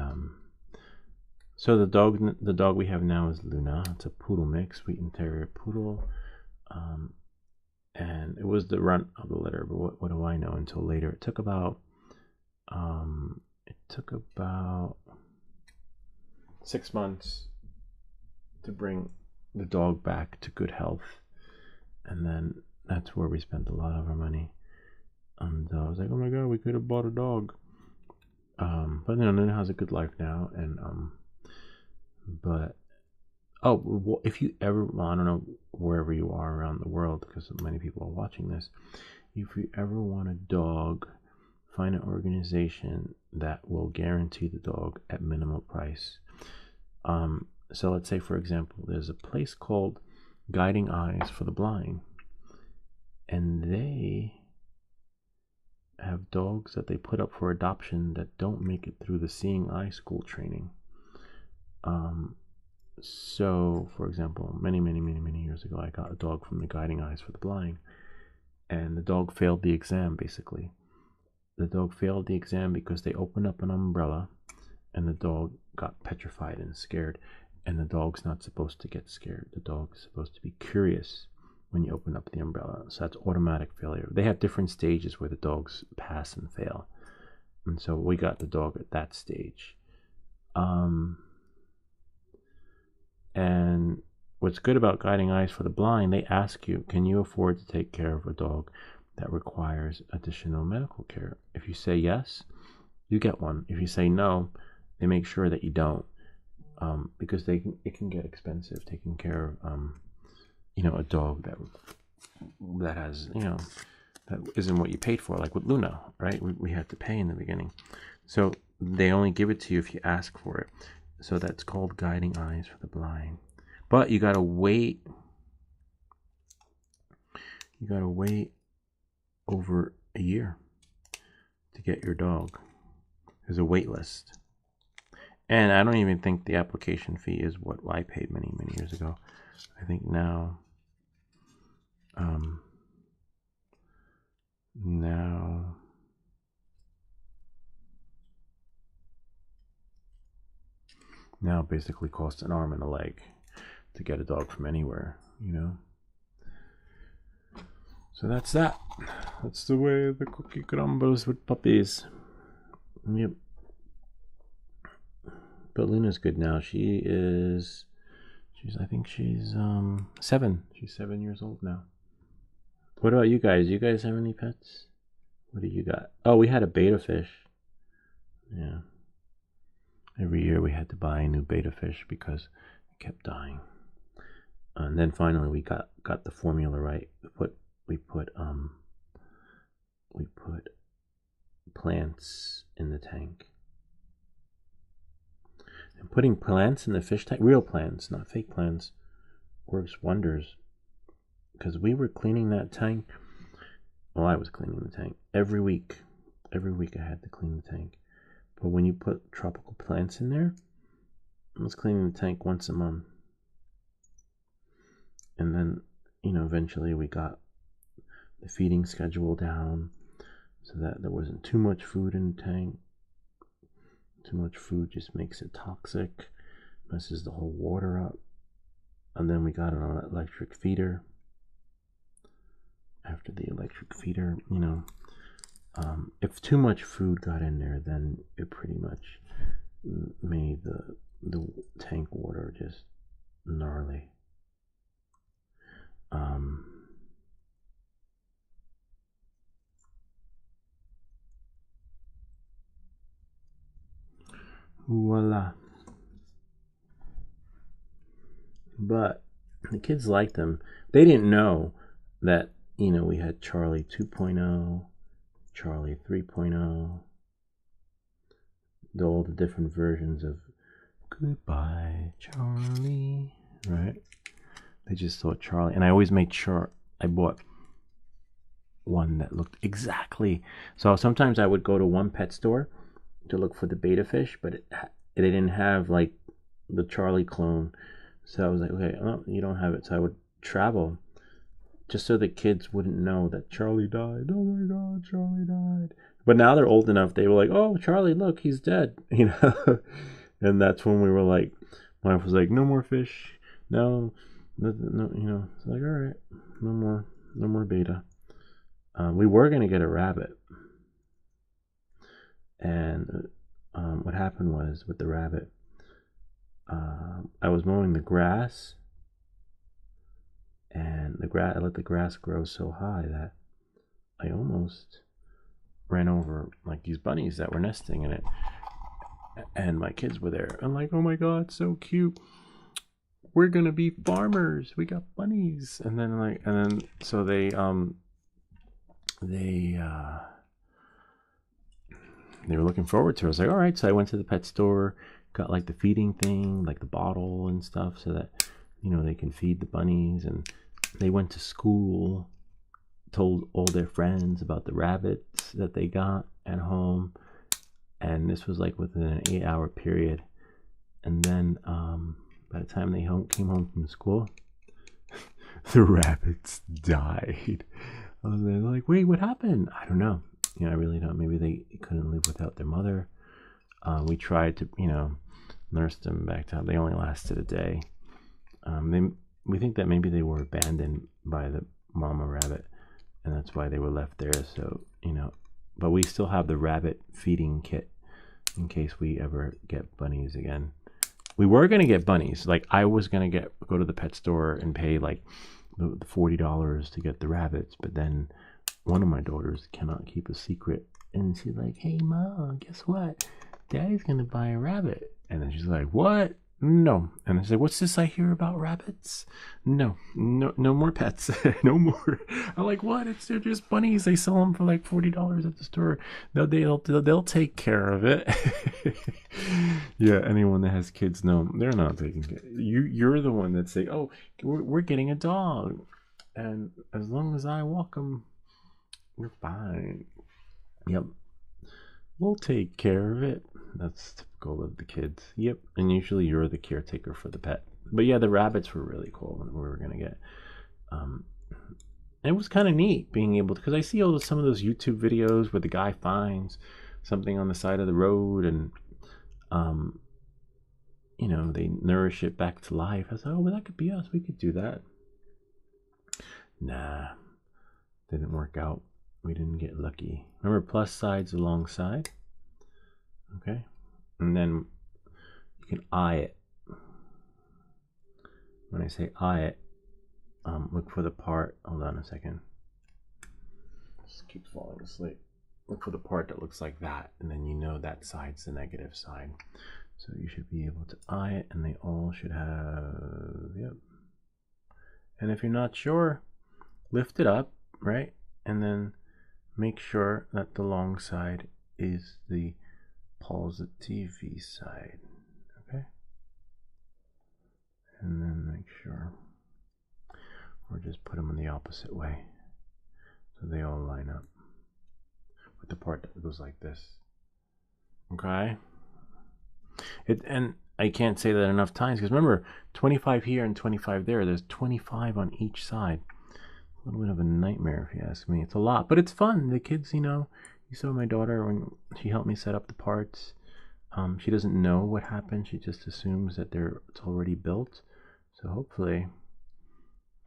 so the dog we have now is Luna. It's a poodle mix, sweet and terrier poodle. And it was the runt of the litter, but what do I know until later? It took about 6 months to bring the dog back to good health, and then that's where we spent a lot of our money. And I was like, oh my god, we could have bought a dog. But no, Luna has a good life now, and but oh, if you ever, well, I don't know wherever you are around the world, because many people are watching this. If you ever want a dog, find an organization that will guarantee the dog at minimal price. So let's say, for example, there's a place called Guiding Eyes for the Blind, and they have dogs that they put up for adoption that don't make it through the Seeing Eye School training. So, for example, many years ago, I got a dog from the Guiding Eyes for the Blind, and the dog failed the exam, basically. The dog failed the exam because they opened up an umbrella, and the dog got petrified and scared, and the dog's not supposed to get scared. The dog's supposed to be curious when you open up the umbrella, so that's automatic failure. They have different stages where the dogs pass and fail, and so we got the dog at that stage. And what's good about Guiding Eyes for the Blind, they ask you, can you afford to take care of a dog that requires additional medical care? If you say yes, you get one. If you say no, they make sure that you don't, because it can get expensive taking care of a dog that has, that isn't what you paid for. Like with Luna, right? We had to pay in the beginning, so they only give it to you if you ask for it. So that's called Guiding Eyes for the Blind. But you gotta wait. You gotta wait over a year to get your dog. There's a wait list. And I don't even think the application fee is what I paid many years ago. I think now now basically costs an arm and a leg to get a dog from anywhere, So that's that. That's the way the cookie crumbles with puppies. Yep. But Luna's good now. I think she's 7. She's 7 years old now. What about you guys? You guys have any pets? What do you got? Oh, we had a betta fish. Yeah. Every year we had to buy a new betta fish because it kept dying. And then finally we got the formula right. We put plants in the tank. And putting plants in the fish tank, real plants, not fake plants, works wonders. Because we were cleaning that tank. Well, I was cleaning the tank every week. Every week I had to clean the tank. But when you put tropical plants in there, I was cleaning the tank once a month. And then, eventually we got the feeding schedule down so that there wasn't too much food in the tank. Too much food just makes it toxic, messes the whole water up. And then we got an electric feeder. After the electric feeder, if too much food got in there, then it pretty much made the tank water just gnarly. Voila. But the kids liked them. They didn't know that, we had Charlie 2.0, Charlie 3.0, all the different versions of Goodbye, Charlie, right? They just thought Charlie, and I always made sure I bought one that looked exactly. So sometimes I would go to one pet store to look for the betta fish, but it didn't have like the Charlie clone. So I was like, okay, oh, you don't have it. So I would travel just so the kids wouldn't know that Charlie died. Oh my God, Charlie died. But now they're old enough. They were like, oh, Charlie, look, he's dead. You know, and that's when we were like, my wife was like, no more fish. No, you know. It's like, all right, no more betta. We were gonna get a rabbit, and what happened was with the rabbit, I was mowing the grass, and I let the grass grow so high that I almost ran over like these bunnies that were nesting in it, and my kids were there. I'm like, oh my God, so cute. We're gonna be farmers. We got bunnies. And then so they were looking forward to it. I was like, all right. So I went to the pet store, got like the feeding thing, like the bottle and stuff, so that, you know, they can feed the bunnies. And they went to school, told all their friends about the rabbits that they got at home. And this was like within an 8-hour period. And then by the time they came home from school, the rabbits died. I was like, wait, what happened? I don't know. You know, I really don't. Maybe they couldn't live without their mother. We tried to, you know, nurse them back to health. They only lasted a day. We think that maybe they were abandoned by the mama rabbit, and that's why they were left there. So, you know, but we still have the rabbit feeding kit in case we ever get bunnies again. We were gonna get bunnies. Like I was gonna go to the pet store and pay like the $40 to get the rabbits, but then one of my daughters cannot keep a secret, and she's like, "Hey, Mom, guess what? Daddy's gonna buy a rabbit." And then she's like, "What? No." And I said, "What's this I hear about rabbits? No more pets. No more." I'm like, "What? They're just bunnies. They sell them for like $40 at the store. They'll take care of it." Yeah, anyone that has kids, no, they're not taking care. You're the one that say, "Oh, we're getting a dog, and as long as I walk them, we're fine." Yep, we'll take care of it. That's typical of the kids. Yep, and usually you're the caretaker for the pet. But yeah, the rabbits were really cool when we were gonna get. It was kind of neat being able to, because I see some of those YouTube videos where the guy finds something on the side of the road and you know, they nourish it back to life. I was like, oh, well, that could be us. We could do that. Nah, didn't work out. We didn't get lucky. Remember, plus sides alongside. Okay, and then you can eye it. When I say eye it, look for the part. Hold on a second. Just keeps falling asleep. Look for the part that looks like that, and then you know that side's the negative side. So you should be able to eye it, and they all should have, yep. And if you're not sure, lift it up, right? And then make sure that the long side is the positive side, okay? And then make sure, or just put them in the opposite way so they all line up with the part that goes like this, okay? And I can't say that enough times, because remember, 25 here and 25 there. There's 25 on each side. A little bit of a nightmare, if you ask me. It's a lot, but it's fun. The kids, you know, you saw my daughter when she helped me set up the parts. She doesn't know what happened. She just assumes that it's already built. So hopefully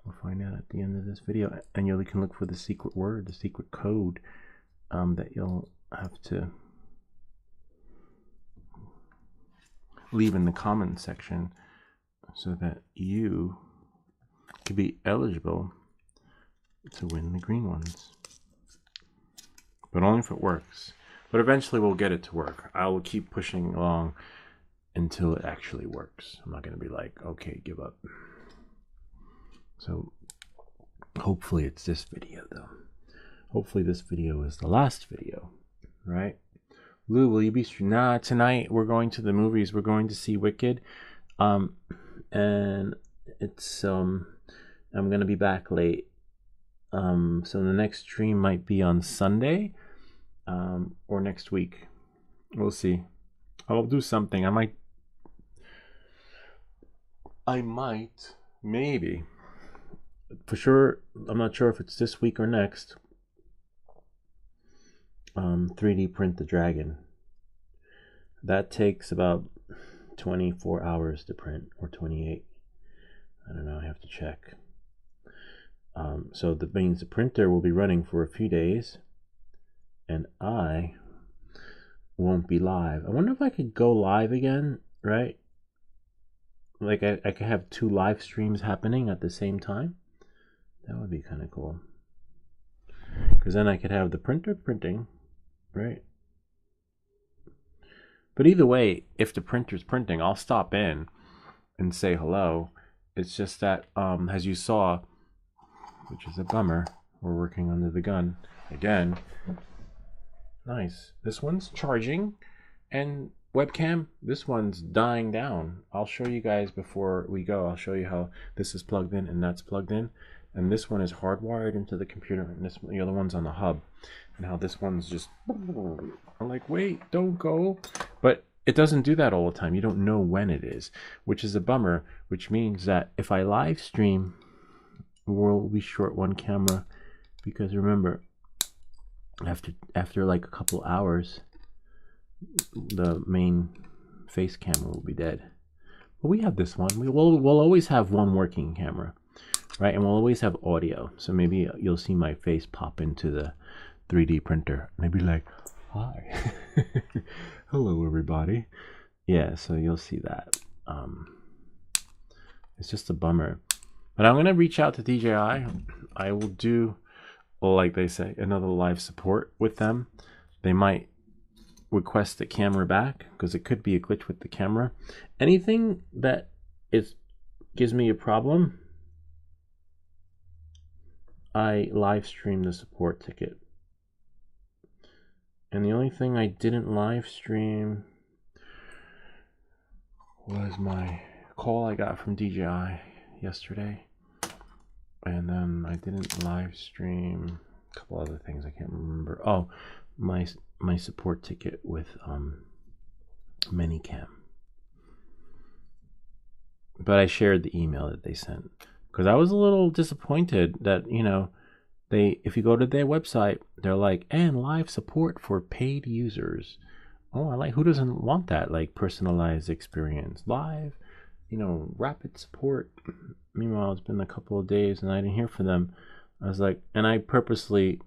we'll find out at the end of this video. And you can look for the secret word, the secret code that you'll have to leave in the comments section so that you could be eligible to win the green ones. But only if it works. But eventually we'll get it to work. I will keep pushing along until it actually works. I'm not going to be like, okay, give up. So hopefully it's this video though. Hopefully this video is the last video, right? Lou, will you be? Nah, tonight we're going to the movies. We're going to see Wicked. And it's I'm gonna be back late. So the next stream might be on Sunday, or next week. We'll see. I'll do something. I might, maybe. For sure, I'm not sure if it's this week or next. 3D print the dragon. That takes about 24 hours to print, or 28. I don't know, I have to check. So that means the printer will be running for a few days, and I won't be live. I wonder if I could go live again, right? Like I could have 2 live streams happening at the same time. That would be kind of cool. Because then I could have the printer printing, right? But either way, if the printer's printing, I'll stop in and say hello. It's just that, as you saw, which is a bummer, we're working under the gun again. Nice. This one's charging, and webcam, this one's dying down. I'll show you guys before we go. I'll show you how this is plugged in and that's plugged in, and this one is hardwired into the computer, and this, the other one's on the hub, and how this one's just, I'm like, wait, don't go. But it doesn't do that all the time. You don't know when it is, which is a bummer, which means that if I live stream, we'll be short one camera, because remember, after like a couple hours, the main face camera will be dead. But we have this one. We'll always have one working camera, right? And we'll always have audio. So maybe you'll see my face pop into the 3D printer, and I'd be like, hi. Hello, everybody. Yeah, so you'll see that. It's just a bummer. But I'm going to reach out to DJI. I will do, like they say, another live support with them. They might request the camera back, because it could be a glitch with the camera. Anything that gives me a problem, I live stream the support ticket. And the only thing I didn't live stream was my call I got from DJI yesterday. And then I didn't live stream a couple other things I can't remember. Oh, my support ticket with Minicam. But I shared the email that they sent, because I was a little disappointed that, you know, if you go to their website, they're like, and live support for paid users. Oh, who doesn't want that, like, personalized experience? Live, you know, rapid support. Meanwhile, it's been a couple of days and I didn't hear from them. I was like, and I purposely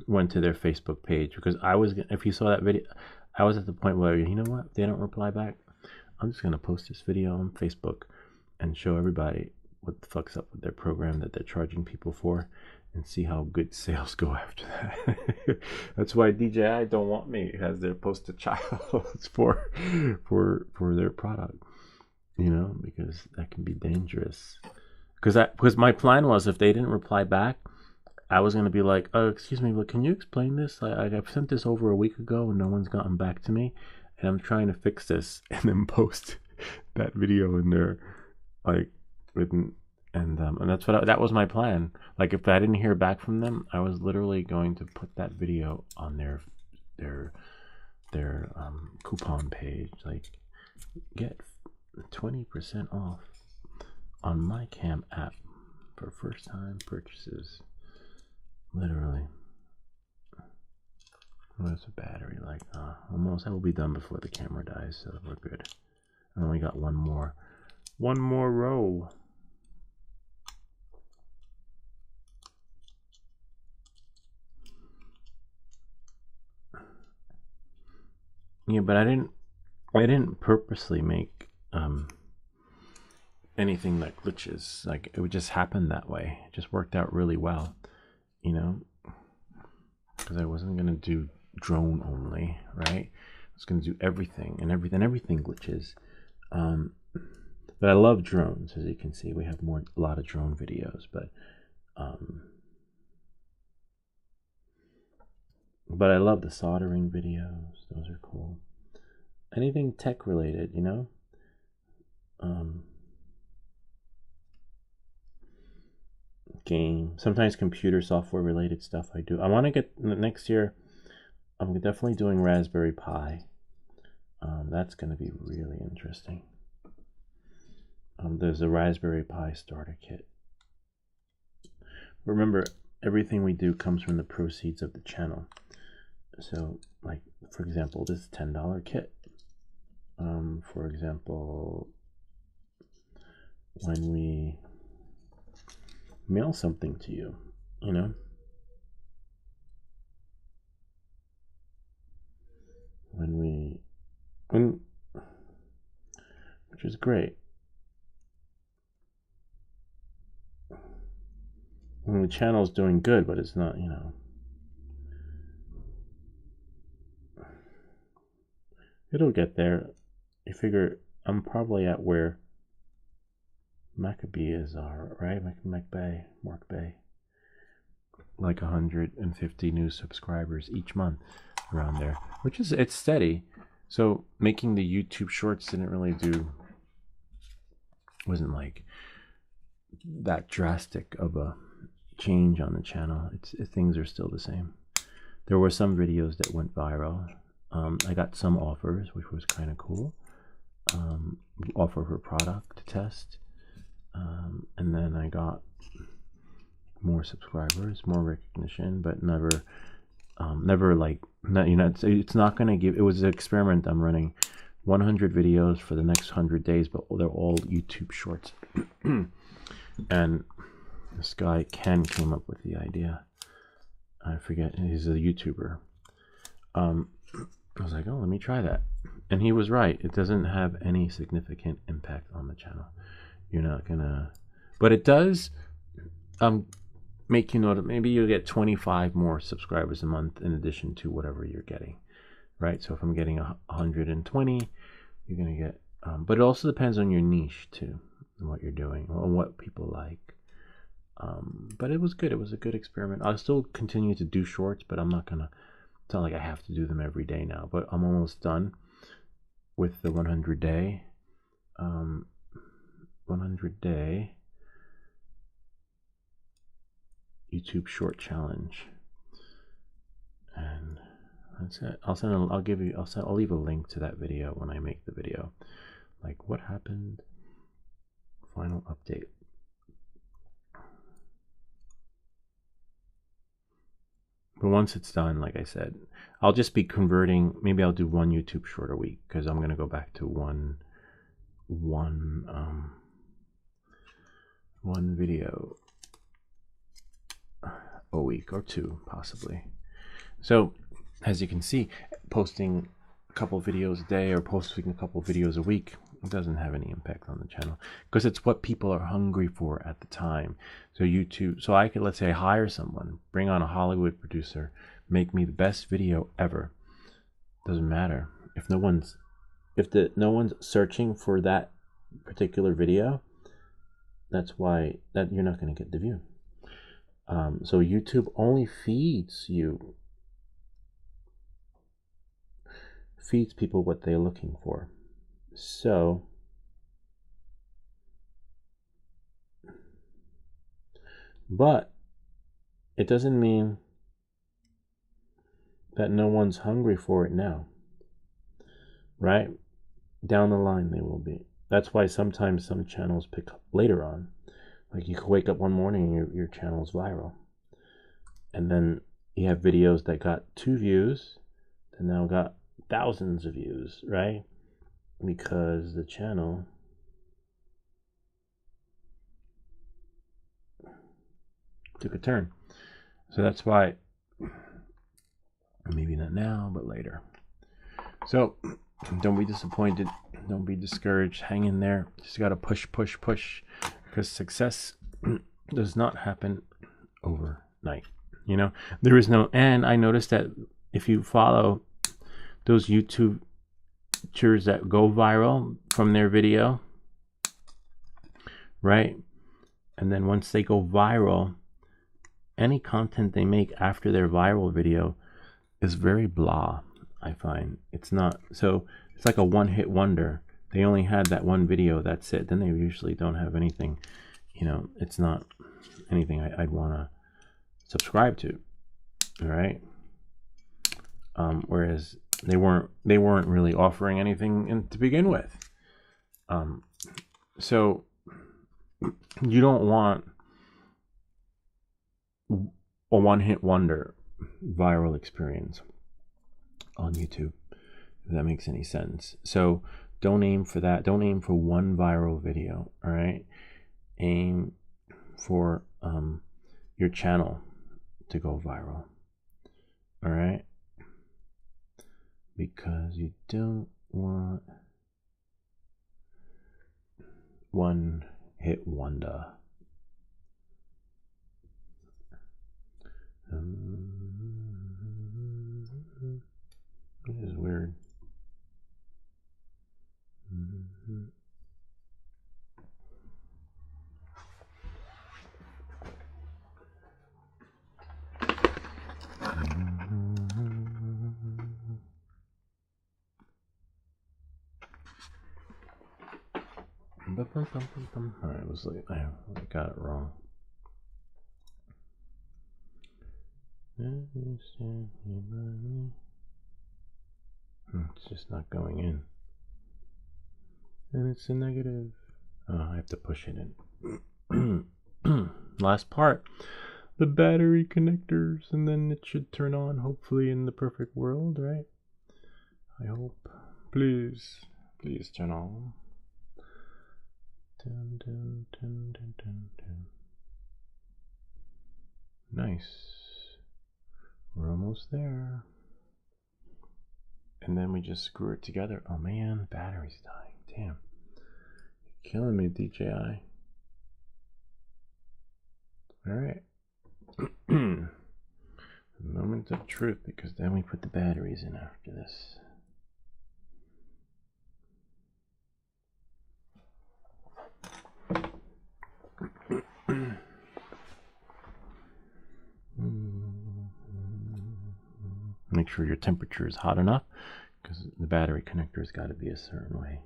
went to their Facebook page, because if you saw that video, I was at the point where, you know what, if they don't reply back, I'm just gonna post this video on Facebook and show everybody what the fuck's up with their program that they're charging people for, and see how good sales go after that. That's why DJI don't want me as their poster child for their product, you know, because that can be dangerous. Because my plan was, if they didn't reply back, I was going to be like, oh, excuse me, but can you explain this? I've sent this over a week ago and no one's gotten back to me, and I'm trying to fix this, and then post that video in there, like, and that was my plan. Like, if I didn't hear back from them, I was literally going to put that video on their coupon page, like, get 20% off on MyCam app for first time purchases. Literally. What's the battery like? Almost. I will be done before the camera dies, so we're good. I only got one more row. Yeah, but I didn't purposely make anything that glitches. Like, it would just happen that way. It just worked out really well, you know, because I wasn't gonna do drone only, right? I was gonna do everything, and everything glitches. But I love drones, as you can see. We have a lot of drone videos, but I love the soldering videos. Those are cool. Anything tech related, you know. game, sometimes computer software related stuff I do. I want to get next year. I'm definitely doing Raspberry Pi. That's going to be really interesting. There's a Raspberry Pi starter kit. Remember, everything we do comes from the proceeds of the channel. So, like, for example, this $10 kit. For example, when we mail something to you, you know, which is great. When the channel's doing good, but it's not, you know, it'll get there. You figure I'm probably at where Maccabees are, right? Mark Bay, like 150 new subscribers each month around there, which is, it's steady. So making the YouTube shorts didn't really wasn't like that drastic of a change on the channel. Things are still the same. There were some videos that went viral. I got some offers, which was kind of cool. Offer for product to test. And then I got more subscribers, more recognition, but never like, you know, it's not going to give, it was an experiment I'm running, 100 videos for the next 100 days, but they're all YouTube shorts. And this guy, Ken, came up with the idea. I forget, he's a YouTuber. I was like, oh, let me try that. And he was right. It doesn't have any significant impact on the channel. You're not gonna, but it does make you know that maybe you'll get 25 more subscribers a month in addition to whatever you're getting, right? So if I'm getting 120, you're gonna get, but it also depends on your niche too, and what you're doing, and what people like. But it was good. It was a good experiment. I'll still continue to do shorts, but I'm not gonna, it's not like I have to do them every day now, but I'm almost done with the 100 day 100-day YouTube short challenge, and that's it. I'll leave a link to that video when I make the video, like what happened, final update. But once it's done, like I said, I'll just be converting. Maybe I'll do one YouTube short a week, because I'm going to go back to one video a week, or two possibly. So as you can see, posting a couple videos a day or posting a couple videos a week, it doesn't have any impact on the channel, because it's what people are hungry for at the time. So YouTube, so I could, let's say, hire someone, bring on a Hollywood producer, make me the best video ever. Doesn't matter if no one's searching for that particular video. That's why that you're not going to get the view. So YouTube only feeds people what they're looking for. So but it doesn't mean that no one's hungry for it now, right? Down the line they will be. That's why sometimes some channels pick up later on. Like you could wake up one morning and your channel's viral, and then you have videos that got 2 views that now got thousands of views, right? Because the channel took a turn. So that's why, maybe not now, but later. So don't be disappointed, don't be discouraged, hang in there. Just gotta push, because success does not happen overnight. You know, there is no, and I noticed that if you follow those YouTubers that go viral from their video, right, and then once they go viral, any content they make after their viral video is very blah. I find it's not, so it's like a one-hit wonder. They only had that one video, that's it. Then they usually don't have anything, you know. It's not anything I'd want to subscribe to. All right. Whereas they weren't really offering anything to begin with. So you don't want a one-hit wonder viral experience on YouTube, if that makes any sense. So don't aim for that. Don't aim for one viral video. All right. Aim for your channel to go viral. All right. Because you don't want one hit wonder. This is weird. Alright, it was like I got it wrong. It's just not going in. And it's a negative. Oh, I have to push it in. Last part. The battery connectors, and then it should turn on, hopefully, in the perfect world, right? I hope. Please turn on. Dun, dun, dun, dun, dun, dun. Nice. We're almost there. And then we just screw it together. Oh man, the battery's dying. Damn. You're killing me, DJI. Alright. The moment of truth, because then we put the batteries in after this. Make sure your temperature is hot enough, because the battery connector has got to be a certain way.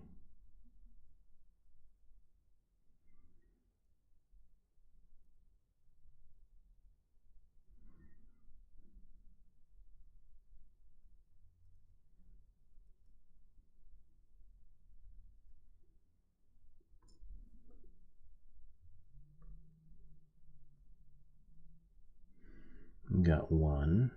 We got one.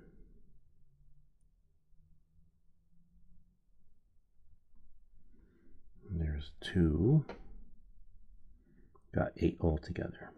There's two. Got 8 altogether.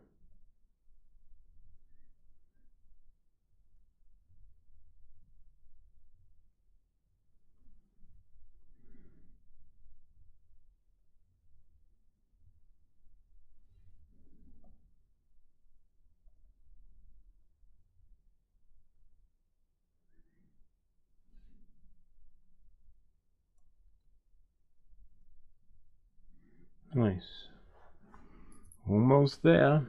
Nice. Almost there.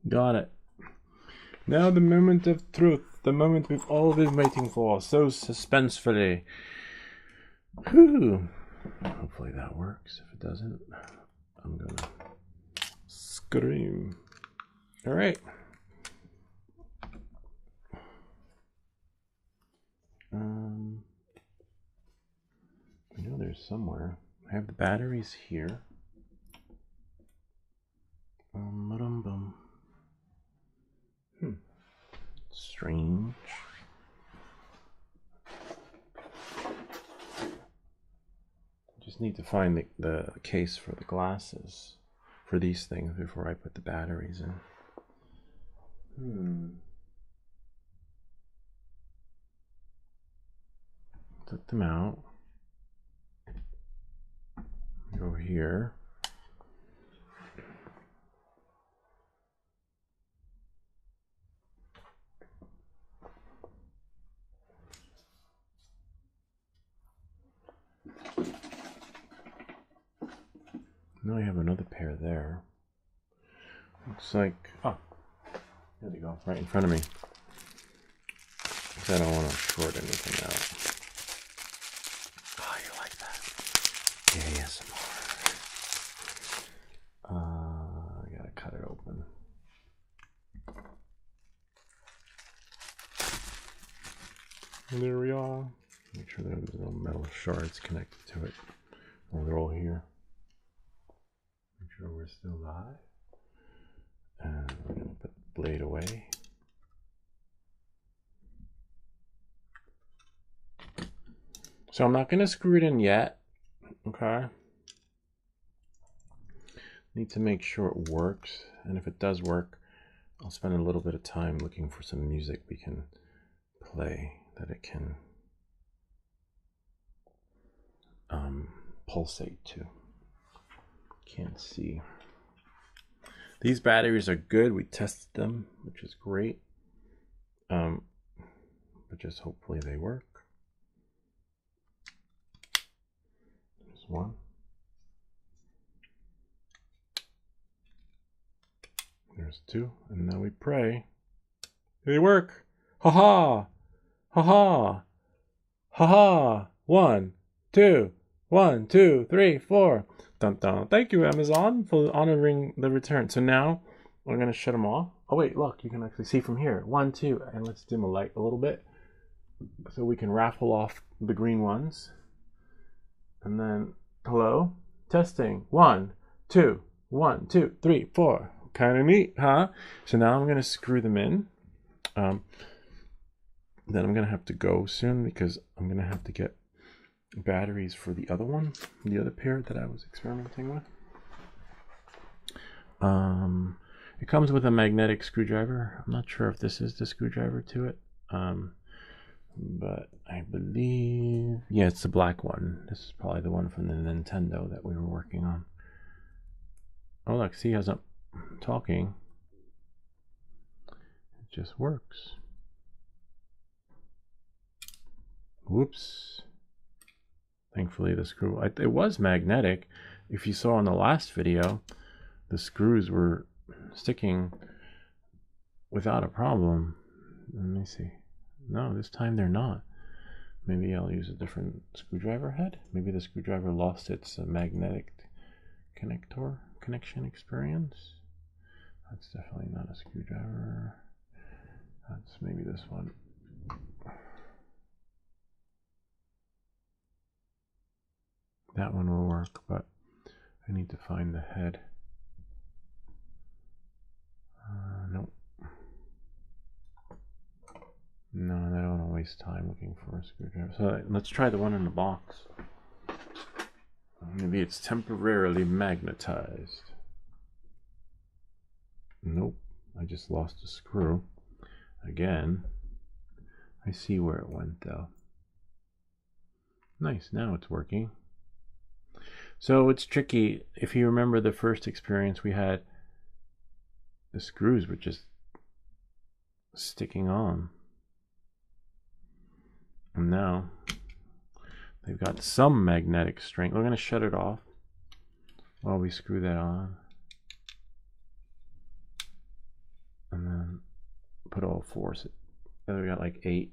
Got it. Now the moment of truth, the moment we've all been waiting for, so suspensefully. Whew. Hopefully that works. If it doesn't, I'm gonna scream. All right. I know there's somewhere. I have the batteries here. strange. Just need to find the case for the glasses for these things before I put the batteries in. Took them out. Go here. Now I have another pair there. Looks like, oh, there they go, right in front of me. I don't want to short anything out. Oh, you like that? ASMR. I gotta cut it open. And there we are. Make sure there's no metal shards connected to it. Oh, they're all here. Make sure we're still live. And we're gonna put the blade away. So I'm not gonna screw it in yet. Okay. Need to make sure it works, and if it does work, I'll spend a little bit of time looking for some music we can play that it can pulsate to. Can't see. These batteries are good. We tested them, which is great. But just hopefully they work. There's one. There's two, and now we pray. They work! Ha ha! Ha ha! Ha ha! 1, 2, 1, 2, 3, 4. Dun dun. Thank you, Amazon, for honoring the return. So now we're gonna shut them off. Oh wait, look, you can actually see from here. 1, 2, and let's dim the light a little bit so we can raffle off the green ones. And then, hello, testing. 1, 2, 1, 2, 3, 4. Kind of neat, huh? So now I'm gonna screw them in. Then I'm gonna have to go soon because I'm gonna have to get batteries for the other one, the other pair that I was experimenting with. It comes with a magnetic screwdriver. I'm not sure if this is the screwdriver to it, but I believe, yeah, it's the black one. This is probably the one from the Nintendo that we were working on. Oh look, see, as I'm talking, it just works. Whoops. Thankfully the screw, it was magnetic. If you saw in the last video, the screws were sticking without a problem. Let me see. No, this time they're not. Maybe I'll use a different screwdriver head. Maybe the screwdriver lost its magnetic connection experience. That's definitely not a screwdriver. That's maybe this one. That one will work, but I need to find the head. Nope. No, I don't want to waste time looking for a screwdriver. So let's try the one in the box. Maybe it's temporarily magnetized. Nope, I just lost a screw. Again, I see where it went though. Nice, now it's working. So it's tricky. If you remember the first experience we had, the screws were just sticking on. And now they've got some magnetic strength. We're going to shut it off while we screw that on. And then put all four. Then we got like 8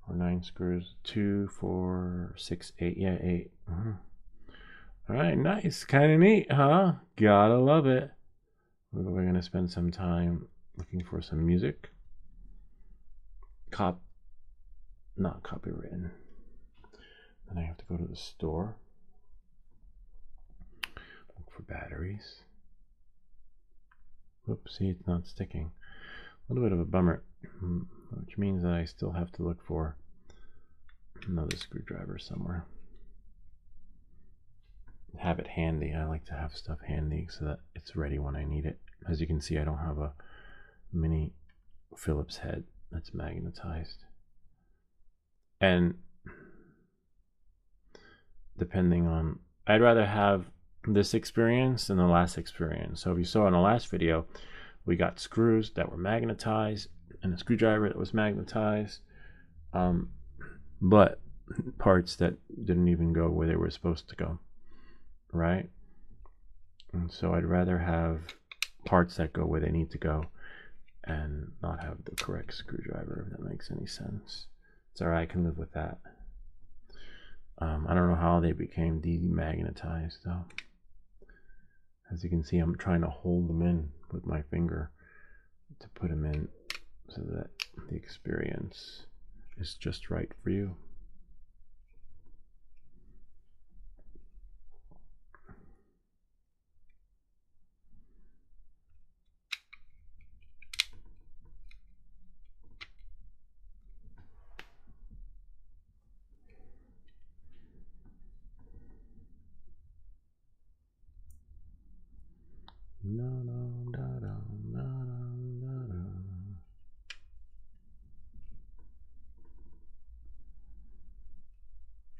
or 9 screws. 2, 4, 6, 8. Yeah, 8. All right, nice. Kind of neat, huh? Gotta love it. We're going to spend some time looking for some music. Not copywritten. Then I have to go to the store. Look for batteries. Whoops, see, it's not sticking. A little bit of a bummer. which means that I still have to look for another screwdriver somewhere. Have it handy. I like to have stuff handy so that it's ready when I need it. As you can see, I don't have a mini Phillips head that's magnetized. And depending on, I'd rather have this experience than the last experience. So if you saw in the last video, we got screws that were magnetized and a screwdriver that was magnetized, but parts that didn't even go where they were supposed to go, right? And so I'd rather have parts that go where they need to go and not have the correct screwdriver, if that makes any sense. It's alright, I can live with that. I don't know how they became demagnetized though. As you can see, I'm trying to hold them in with my finger to put them in so that the experience is just right for you.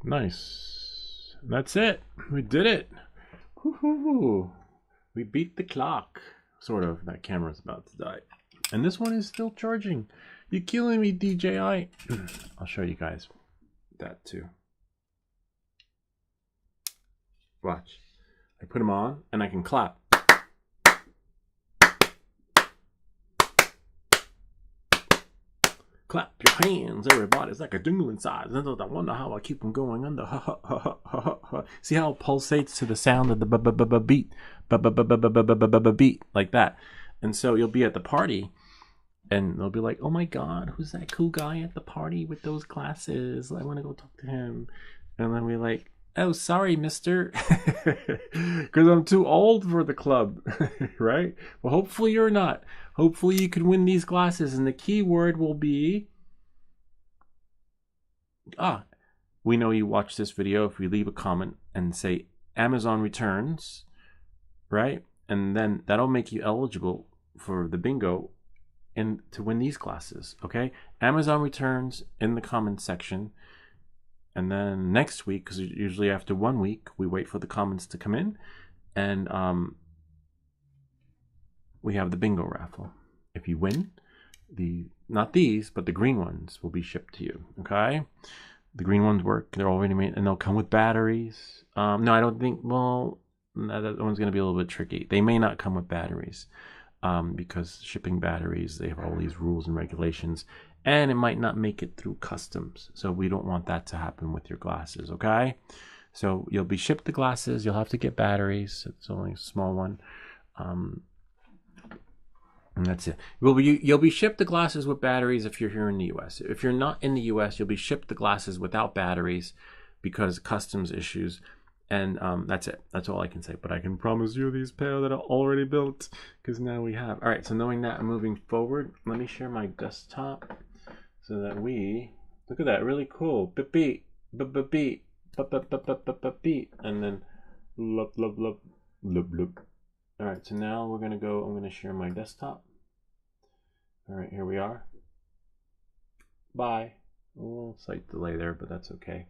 Nice. That's it. We did it. Woohoo! We beat the clock. Sort of. That camera's about to die. And this one is still charging. You're killing me, DJI. I'll show you guys that too. Watch. I put them on and I can clap. Clap your hands, everybody. It's like a jingle inside. I wonder how I keep them going under. See how it pulsates to the sound of the beat, beat, like that. And so you'll be at the party, and they'll be like, "Oh my God, who's that cool guy at the party with those glasses? I want to go talk to him." And then we're like, "Oh, sorry, mister, because I'm too old for the club," right? Well, hopefully you're not. Hopefully you can win these glasses, and the keyword will be, we know you watch this video if we leave a comment and say Amazon returns, right? And then that'll make you eligible for the bingo and to win these glasses, okay? Amazon returns in the comments section. And then next week, because usually after 1 week, we wait for the comments to come in, and we have the bingo raffle. If you win, not these, but the green ones will be shipped to you, okay? The green ones work. They're already made, and they'll come with batteries. No, I don't think, well, that one's going to be a little bit tricky. They may not come with batteries because shipping batteries, they have all these rules and regulations. And it might not make it through customs. So we don't want that to happen with your glasses, okay? So you'll be shipped the glasses. You'll have to get batteries. It's only a small one. And that's it. You'll be shipped the glasses with batteries if you're here in the US. If you're not in the US, you'll be shipped the glasses without batteries because customs issues. And that's it. That's all I can say. But I can promise you these pair that are already built because now we have. All right, so knowing that and moving forward, let me share my desktop. So that we look at that, really cool. Beep beep, beep beep beep, beep, and then loop loop loop loop loop. All right, so now we're gonna go. I'm gonna share my desktop. All right, here we are. Bye. A little slight delay there, but that's okay.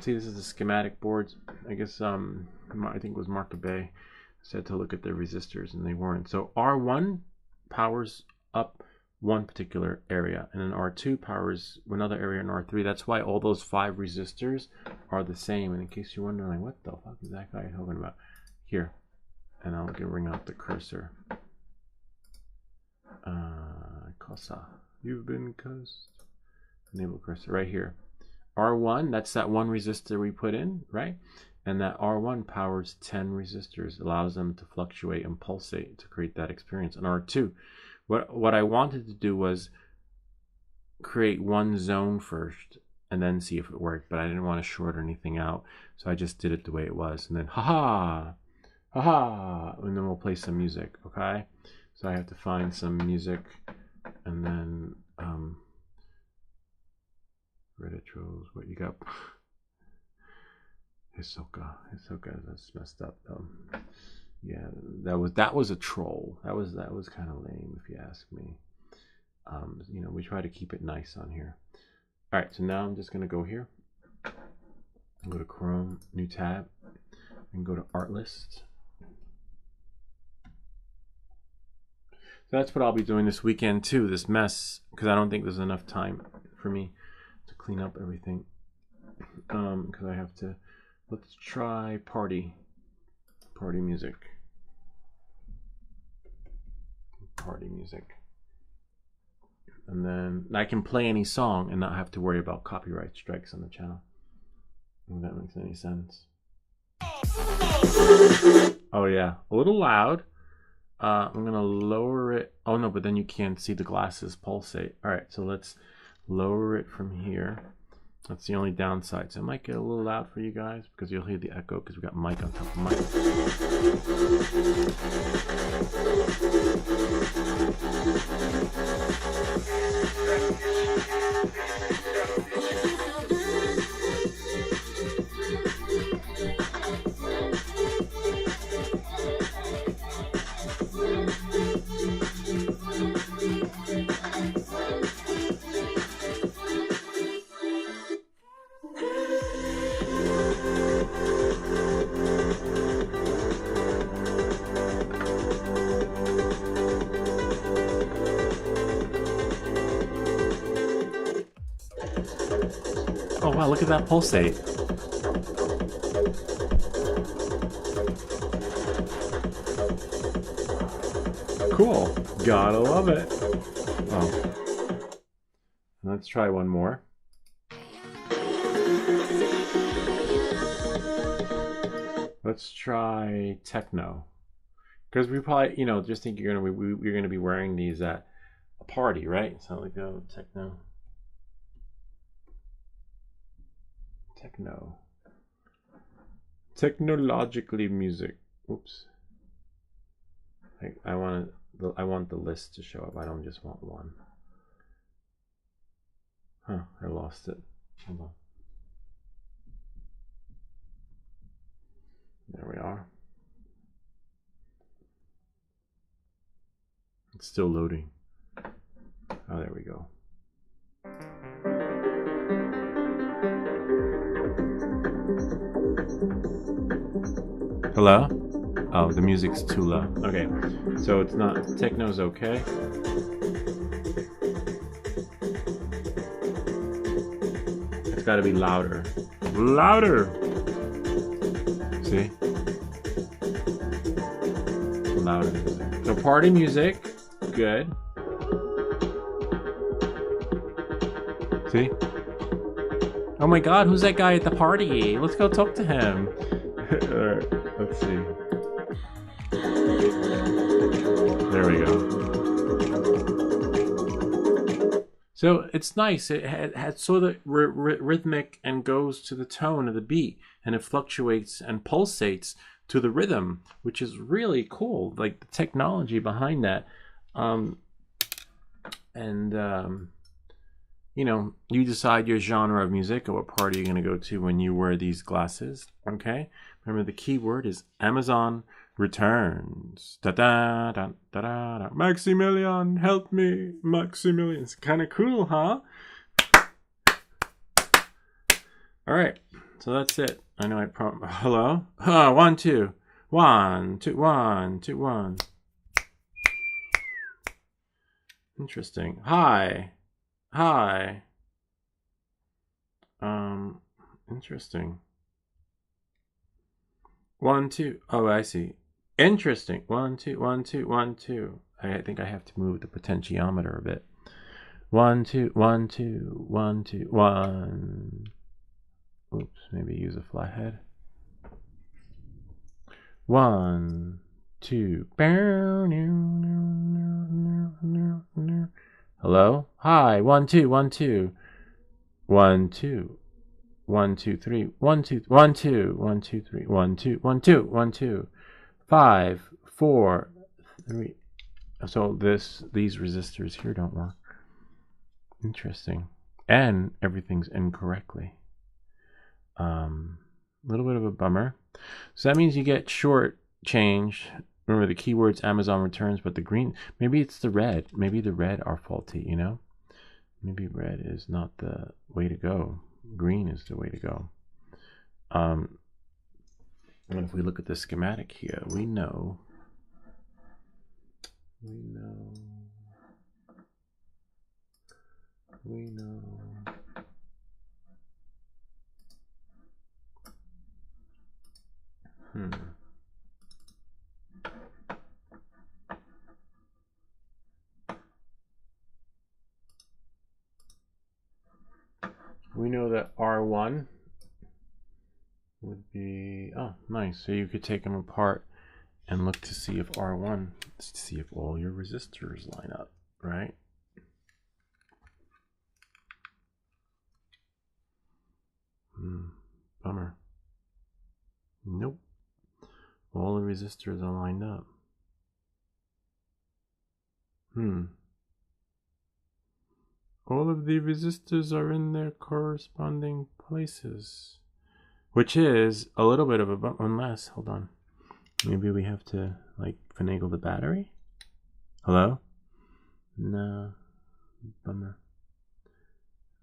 See, this is the schematic boards. I guess I think it was Mark Bay said to look at the resistors, and they weren't. So R1 powers up one particular area, and then R2 powers another area in R3. That's why all those 5 resistors are the same. And in case you're wondering, like, what the fuck is that guy talking about? Here, and I'm gonna bring out the cursor. Cosa, you've been cursed. Enable cursor right here. R1, that's that one resistor we put in, right? And that R1 powers 10 resistors, allows them to fluctuate and pulsate to create that experience. And R2. What I wanted to do was create one zone first and then see if it worked, but I didn't want to short anything out, so I just did it the way it was, and then haha, and then we'll play some music, okay? So I have to find some music, and then Reddit trolls, what you got? Hisoka that's messed up though. Yeah, that was a troll. That was kind of lame if you ask me. You know, we try to keep it nice on here. All right, so now I'm just gonna go here, go to Chrome, new tab, and go to Art List. So that's what I'll be doing this weekend too, this mess, because I don't think there's enough time for me to clean up everything. Because I have to. Let's try party music. Party music. And then I can play any song and not have to worry about copyright strikes on the channel. If that makes any sense. Oh yeah, a little loud. I'm gonna lower it. Oh no, but then you can't see the glasses pulsate. All right, so let's lower it from here. That's the only downside. So it might get a little loud for you guys because you'll hear the echo because we got mic on top of mic. Oh wow, look at that pulsate. Cool. Gotta love it. Oh. Let's try one more. Let's try techno. Because we probably, you know, just think you're gonna be wearing these at a party, right? So we go techno. Techno. Technologically music. Oops. I want the list to show up. I don't just want one. Huh, I lost it. Hold on. There we are. It's still loading. Oh, there we go. Hello? Oh, the music's too low. Okay, so it's not, techno's okay. It's gotta be louder. Louder! See? Louder music. So party music, good. See? Oh my god, who's that guy at the party? Let's go talk to him. Alright, let's see. There we go. So it's nice. It has sort of rhythmic and goes to the tone of the beat, and it fluctuates and pulsates to the rhythm, which is really cool. Like the technology behind that. You know, you decide your genre of music or what party you're going to go to when you wear these glasses. Okay. Remember, the key word is Amazon returns. Da da da da da da. Maximilian, help me, Maximilian. It's kind of cool, huh? All right, so that's it. I know hello. 1 2 1 2 1 2 1. Interesting. Hi. Interesting. 1 2. Oh, I see. Interesting. 1 2 1 2 1 2. I think I have to move the potentiometer a bit. 1 2 1 2 1 2 1. Oops, maybe use a flathead. 1 2. Hello? Hi. 1 2 1 2 1 2 1 2 3 1 2 1 2 1 2 3 1 2 1 2 1 2 5 4 3. So these resistors here don't work. Interesting. And everything's incorrectly. A little bit of a bummer. So that means you get short change. Remember the keywords Amazon returns, but the green, maybe it's the red. Maybe the red are faulty, you know? Maybe red is not the way to go. Green is the way to go. And if we look at the schematic here, we know. We know that R1 would be, oh, nice. So you could take them apart and look to see if R1, to see if all your resistors line up, right? Bummer. Nope. All the resistors are lined up. All of the resistors are in their corresponding places, which is a little bit of a bummer. Unless, hold on, maybe we have to like finagle the battery. Hello? No, bummer.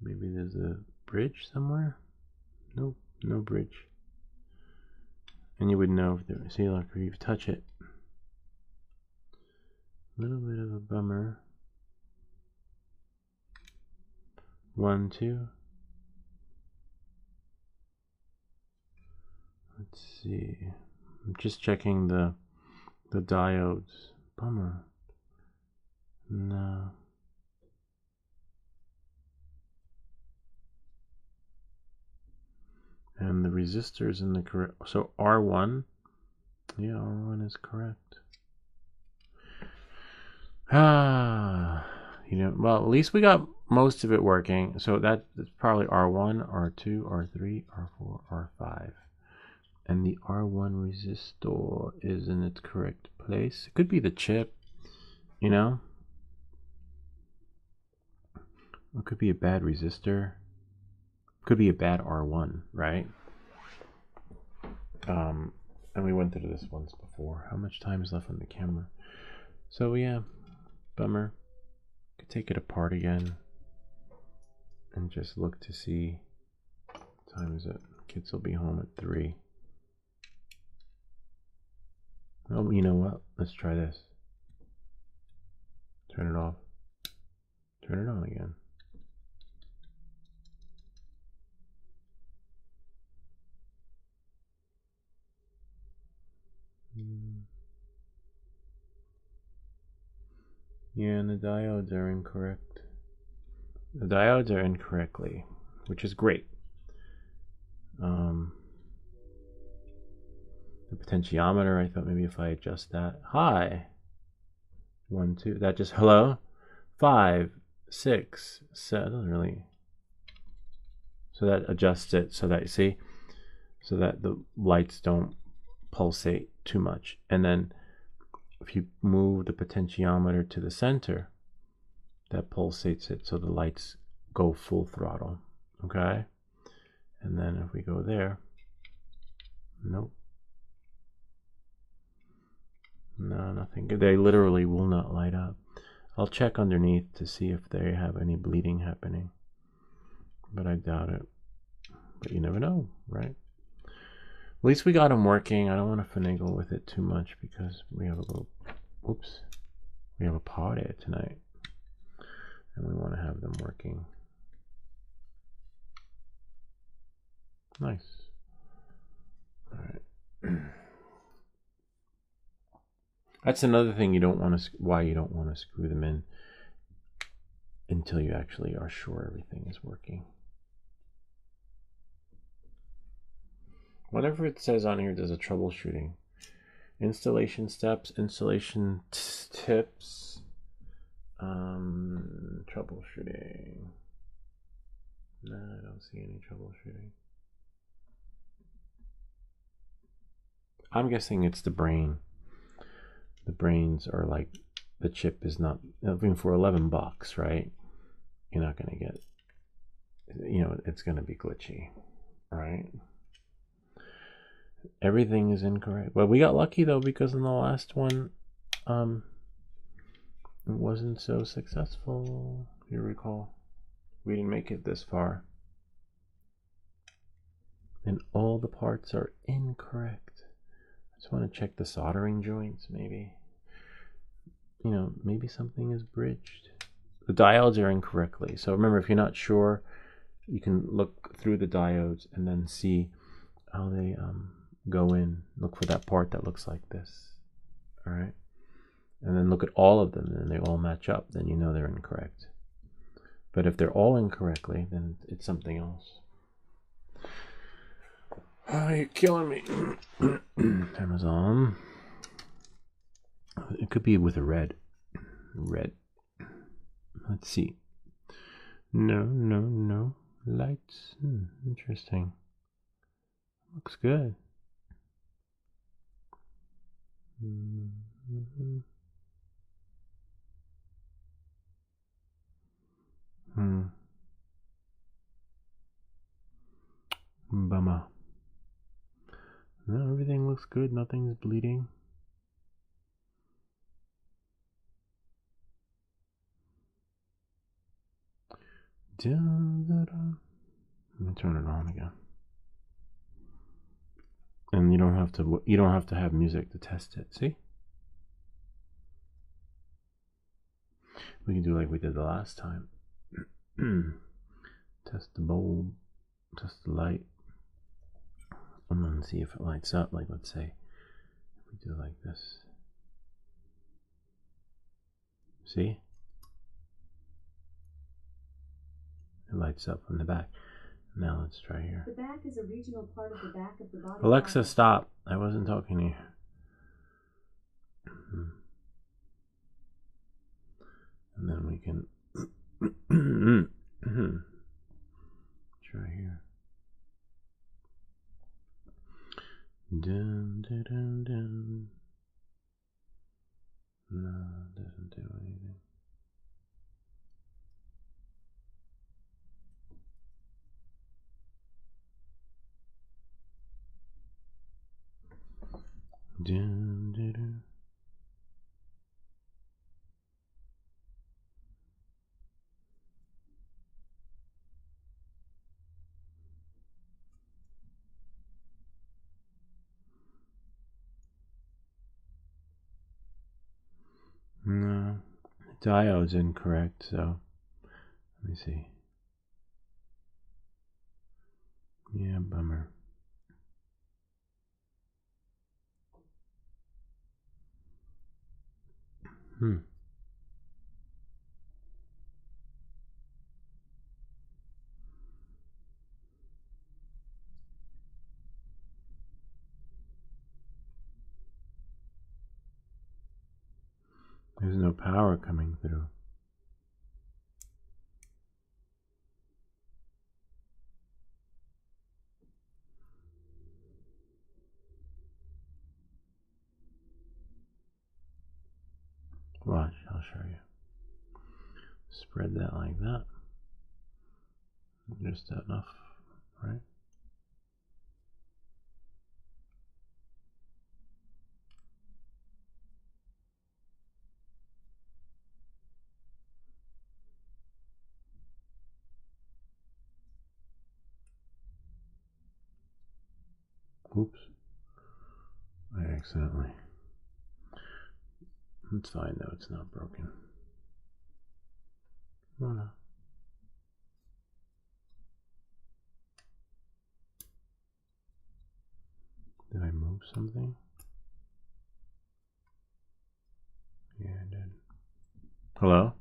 Maybe there's a bridge somewhere. Nope, no bridge. And you would know if there, see, like if you touch it. A little bit of a bummer. 1, 2. Let's see. I'm just checking the diodes. Bummer. No. And the resistors in the correct. So R1. Yeah, R1 is correct. You know, well, at least we got most of it working. So that's probably R1, R2, R3, R4, R5. And the R1 resistor is in its correct place. It could be the chip, you know. It could be a bad resistor. Could be a bad R1, right? And we went through this once before. How much time is left on the camera? So yeah, bummer. Could take it apart again and just look to see what time is it. Kids will be home at 3. Oh, you know what? Let's try this. Turn it off. Turn it on again. Yeah, and the diodes are incorrect. The diodes are incorrectly, which is great. The potentiometer, I thought maybe if I adjust that. Hi. 1, 2. That just, hello? 5, 6, 7. Doesn't really. So that adjusts it so that, you see, so that the lights don't pulsate too much. And then if you move the potentiometer to the center, that pulsates it so the lights go full throttle. Okay? And then if we go there, nope. No, nothing. They literally will not light up. I'll check underneath to see if they have any bleeding happening, but I doubt it. But you never know, right? At least we got them working. I don't want to finagle with it too much because we have a little, oops, we have a party tonight and we want to have them working. Nice. All right. That's another thing you don't want to, why you don't want to screw them in until you actually are sure everything is working. Whatever it says on here does a troubleshooting. Installation steps, installation tips, troubleshooting. No, I don't see any troubleshooting. I'm guessing it's the brain. The brains are like, the chip is not, I mean, for $11, right? you're not going to get, you know, it's going to be glitchy, right? Everything is incorrect. But we got lucky though, because in the last one, it wasn't so successful. If you recall, we didn't make it this far. And all the parts are incorrect. I just want to check the soldering joints, maybe. You know, maybe something is bridged. The diodes are incorrectly. So remember, if you're not sure, you can look through the diodes and then see how they go in. Look for that part that looks like this. All right. And then look at all of them, and they all match up. Then you know they're incorrect. But if they're all incorrectly, then it's something else. Oh, you're killing me. Amazon. It could be with a red. Red. Let's see. No. Lights. Interesting. Looks good. Bummer. No, everything looks good. Nothing's bleeding. Let me turn it on again. And you don't have to have music to test it. See? We can do like we did the last time. Test the bulb, test the light, and then see if it lights up. Like, let's say if we do like this. See? It lights up from the back. Now let's try here. The back is a regional part of the back of the body. Alexa, stop. I wasn't talking to you. And then we can try here. Dun, dun, dun, dun. No, it doesn't do anything. Dun, dun, dun. No, the diode's incorrect, so let me see. Yeah, bummer. There's no power coming through. Watch, I'll show you. Spread that like that. Just enough, right? Oops. I accidentally. It's fine though, it's not broken. Oh no. Did I move something? Yeah, I did. Hello?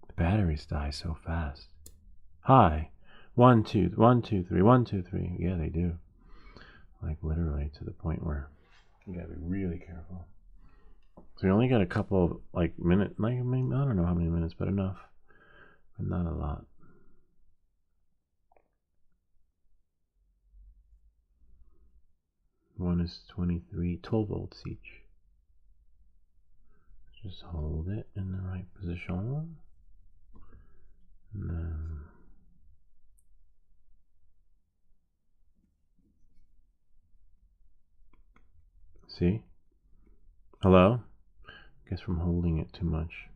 The batteries die so fast. Hi. 1, 2, 1, 2, 3, 1, 2, 3. Yeah, they do. Like literally to the point where you gotta be really careful. So we only got a couple of like minutes, like I don't know how many minutes, but enough, but not a lot. One is 23, 12 volts each. Just hold it in the right position. And then see? Hello? Guess from holding it too much.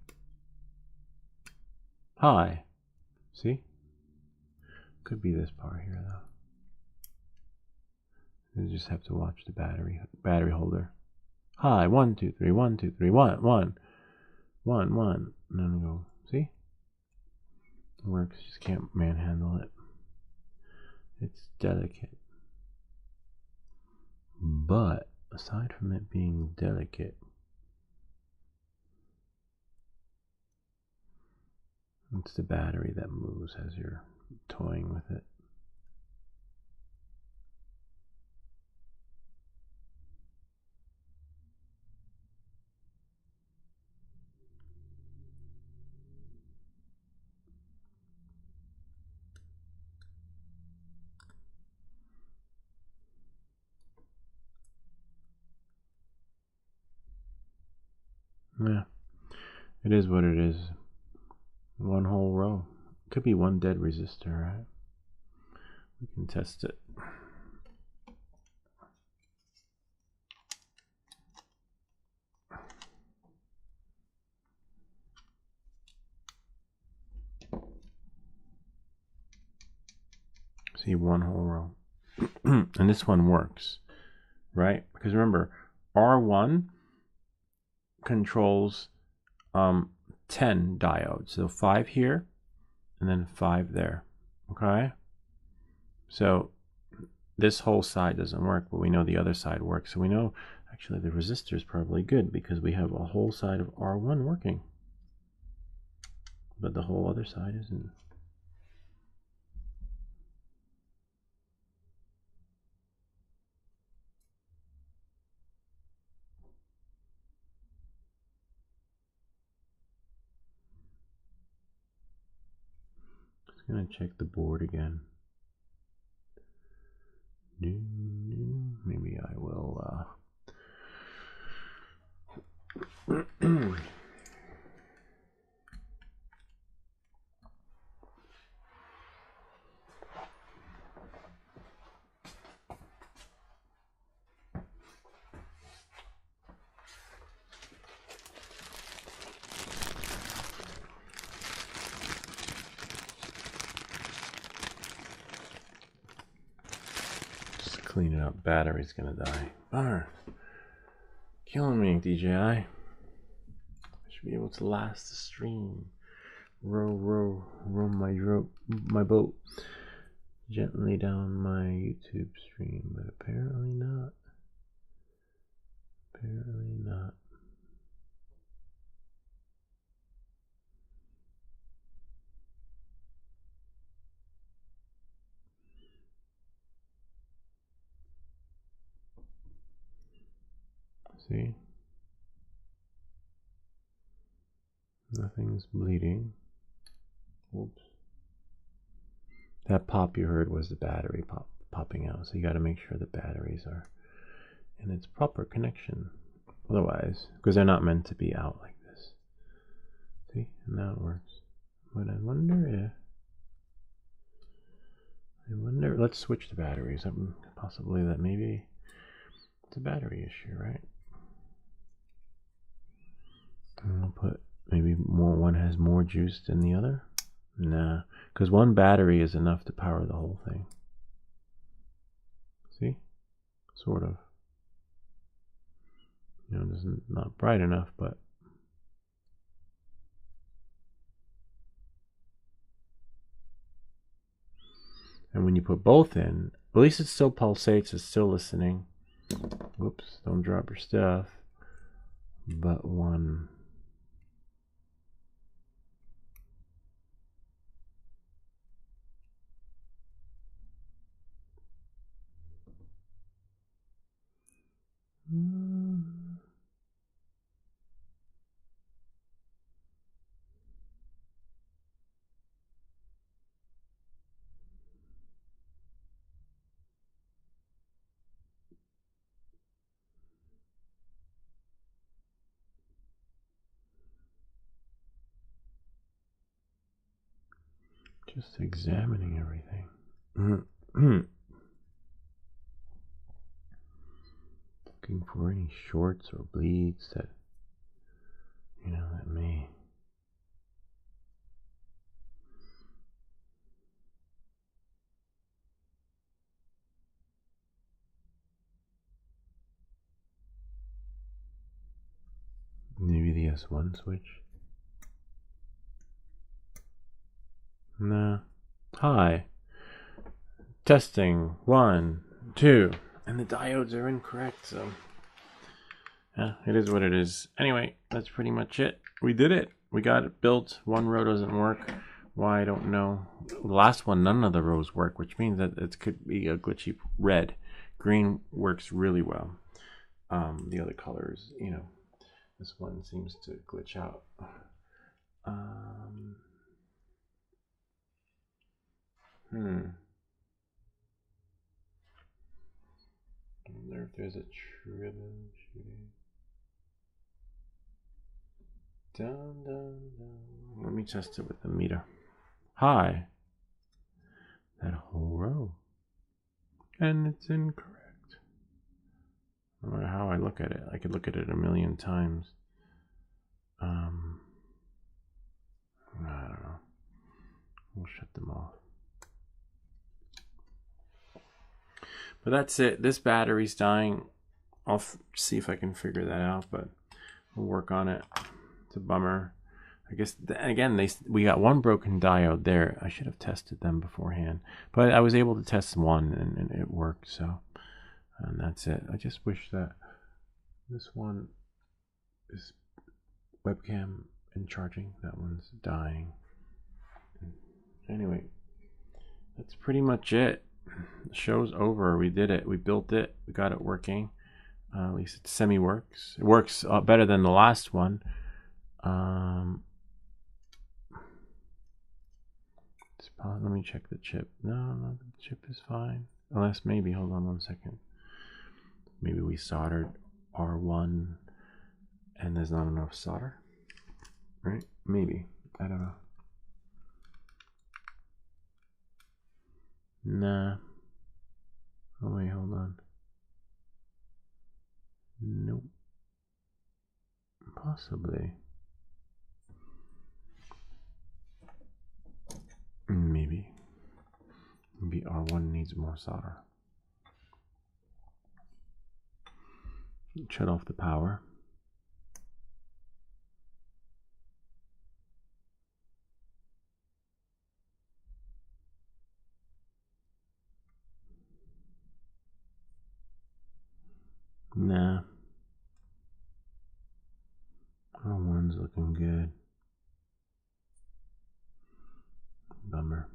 Hi. See? Could be this part here though. You just have to watch the battery holder. Hi, 1, 2, 3, 1, 2, 3, 1, 1, 1, 1. And then go, see? It works, just can't manhandle it. It's delicate. But aside from it being delicate, it's the battery that moves as you're toying with it. Yeah, it is what it is. One whole row. Could be one dead resistor, right? We can test it. See, one whole row. And this one works, right? Because remember, R1 controls 10 diodes. So 5 here and then 5 there. Okay? So this whole side doesn't work, but we know the other side works. So we know actually the resistor is probably good because we have a whole side of R1 working. But the whole other side isn't. Just gonna check the board again. Maybe I will just clean it up. Battery's gonna die. Bummer. Killing me, DJI. I should be able to last the stream. Row my boat gently down my YouTube stream, but apparently not. Apparently not. See? Nothing's bleeding. Oops. That pop you heard was the battery popping out. So you got to make sure the batteries are in its proper connection. Otherwise, because they're not meant to be out like this. See? And now it works. But I wonder, let's switch the batteries. Possibly that maybe it's a battery issue, right? And we'll put maybe one has more juice than the other. Nah, because one battery is enough to power the whole thing. See? Sort of. You know, it's not bright enough, but and when you put both in, at least it still pulsates, it's still listening. Whoops, don't drop your stuff. But one. Just examining everything. Looking for any shorts or bleeds that, you know, that may. Maybe the S1 switch. Nah. Hi. Testing. 1, 2. And the diodes are incorrect, so yeah, it is what it is. Anyway, that's pretty much it. We did it. We got it built. One row doesn't work. Why, I don't know. The last one, none of the rows work, which means that it could be a glitchy red. Green works really well. The other colors, you know, this one seems to glitch out. I wonder if there's a tribble shooting. Down, down, down. Let me test it with the meter. Hi. That whole row. And it's incorrect. No matter how I look at it, I could look at it a million times. I don't know. We'll shut them off. But that's it. This battery's dying. I'll see if I can figure that out, but we'll work on it. It's a bummer. I guess, again, we got one broken diode there. I should have tested them beforehand. But I was able to test one, and it worked, so. And that's it. I just wish that this one is webcam and charging. That one's dying. Anyway, that's pretty much it. The show's over. We did it. We built it. We got it working. At least it semi-works. It works better than the last one. Let me check the chip. No, the chip is fine. Unless maybe, hold on 1 second. Maybe we soldered R1 and there's not enough solder. Right? Maybe. I don't know. Nah. Oh wait, hold on. Nope. Possibly. Maybe. Maybe R1 needs more solder. Shut off the power. Nah. R1's looking good. Bummer.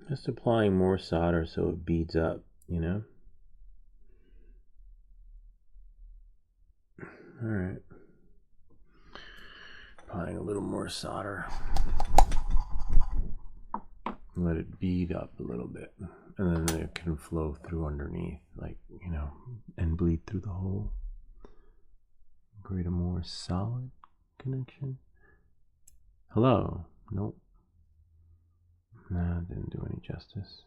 Just applying more solder so it beads up, you know? Alright. Applying a little more solder. Let it bead up a little bit. And then it can flow through underneath, like, you know, and bleed through the hole. Create a more solid connection. Hello. Nope. Nah, didn't do any justice.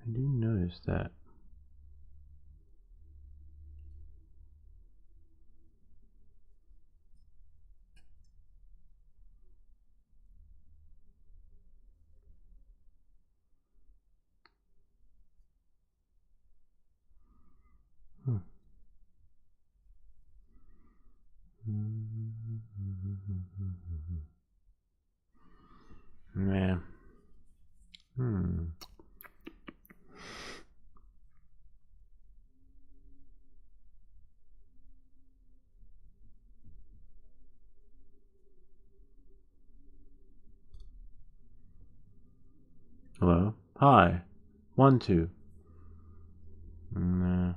I do notice that. Yeah. Hello? Hi. 1, 2. Nah.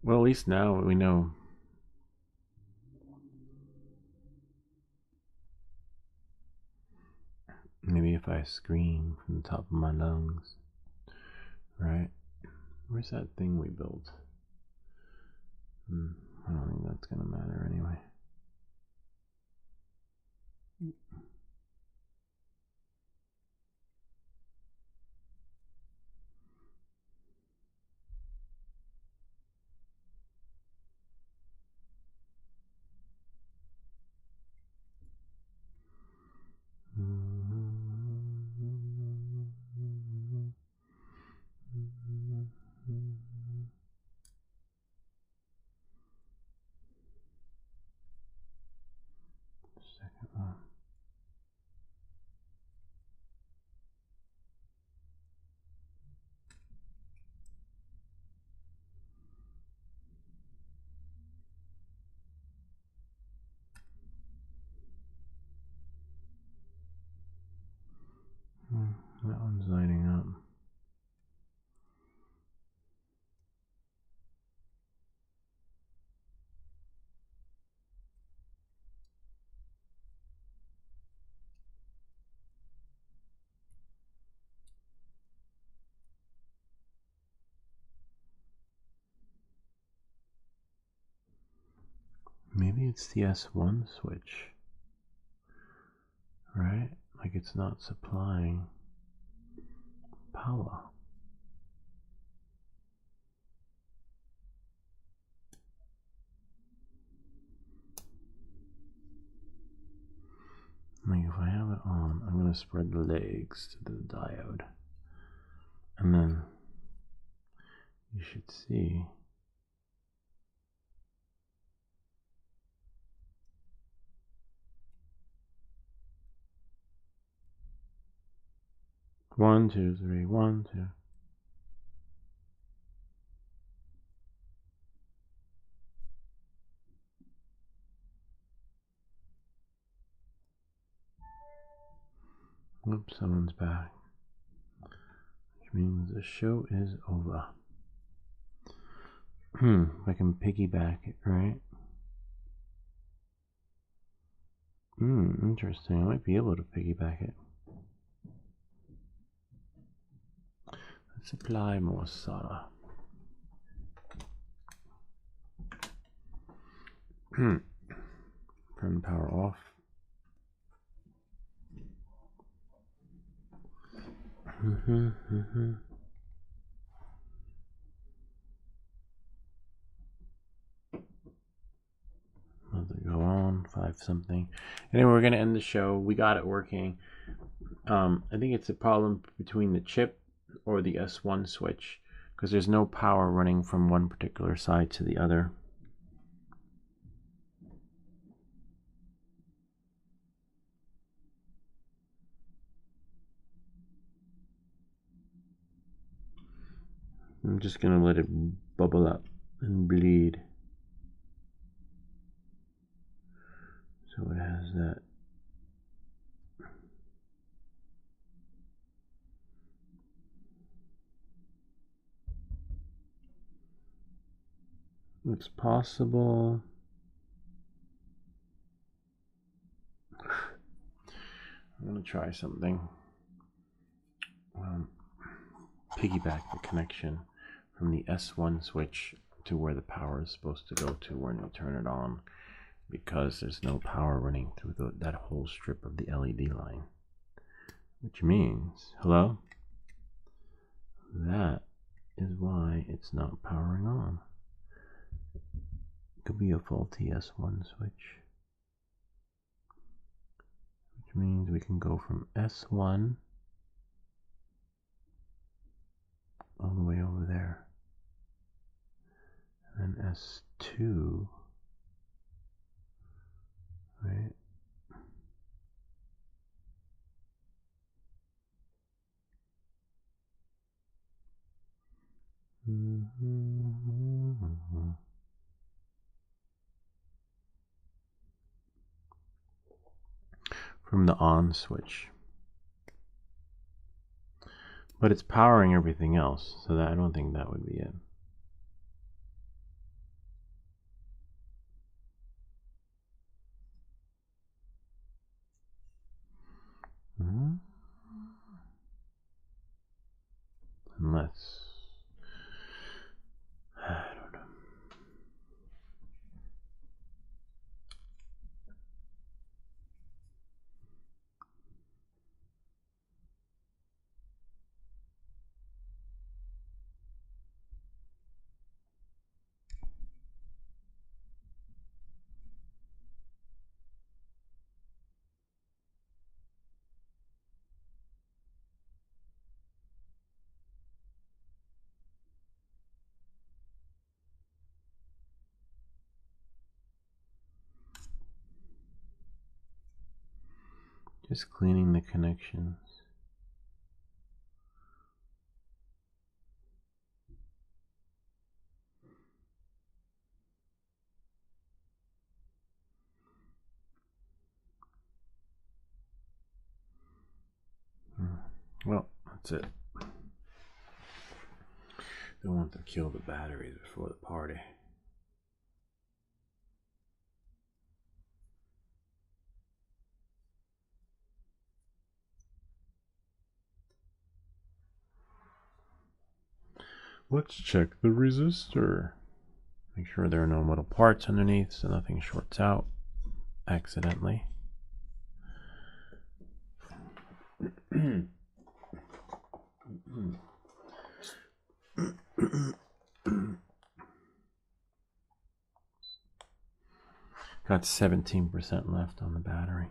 Well, at least now we know. Maybe if I scream from the top of my lungs. Right? Where's that thing we built? I don't think that's gonna matter anyway. Second one. That one's lighting up. Maybe it's the S1 switch, right? Like it's not supplying power. Like if I have it on, I'm going to spread the legs to the diode. And then you should see one, two, three, 1, 2. Oops, someone's back. Which means the show is over. If I can piggyback it, right? Interesting. I might be able to piggyback it. Let's apply more solder. Turn the power off. Let it go on, 5 something. Anyway, we're gonna end the show. We got it working. I think it's a problem between the chip or the S1 switch because there's no power running from one particular side to the other. I'm just gonna let it bubble up and bleed. So it has that. It's possible. I'm going to try something. Piggyback the connection from the S1 switch to where the power is supposed to go to when you turn it on, because there's no power running through that whole strip of the LED line. Which means, hello? That is why it's not powering on. It could be a faulty S1 switch. Which means we can go from S1 all the way over there. And then S2, right? From the on switch. But it's powering everything else, so that I don't think that would be it. Unless, I don't know. Just cleaning the connections. Well, that's it. Don't want to kill the batteries before the party. Let's check the resistor. Make sure there are no metal parts underneath so nothing shorts out accidentally. Got 17% left on the battery.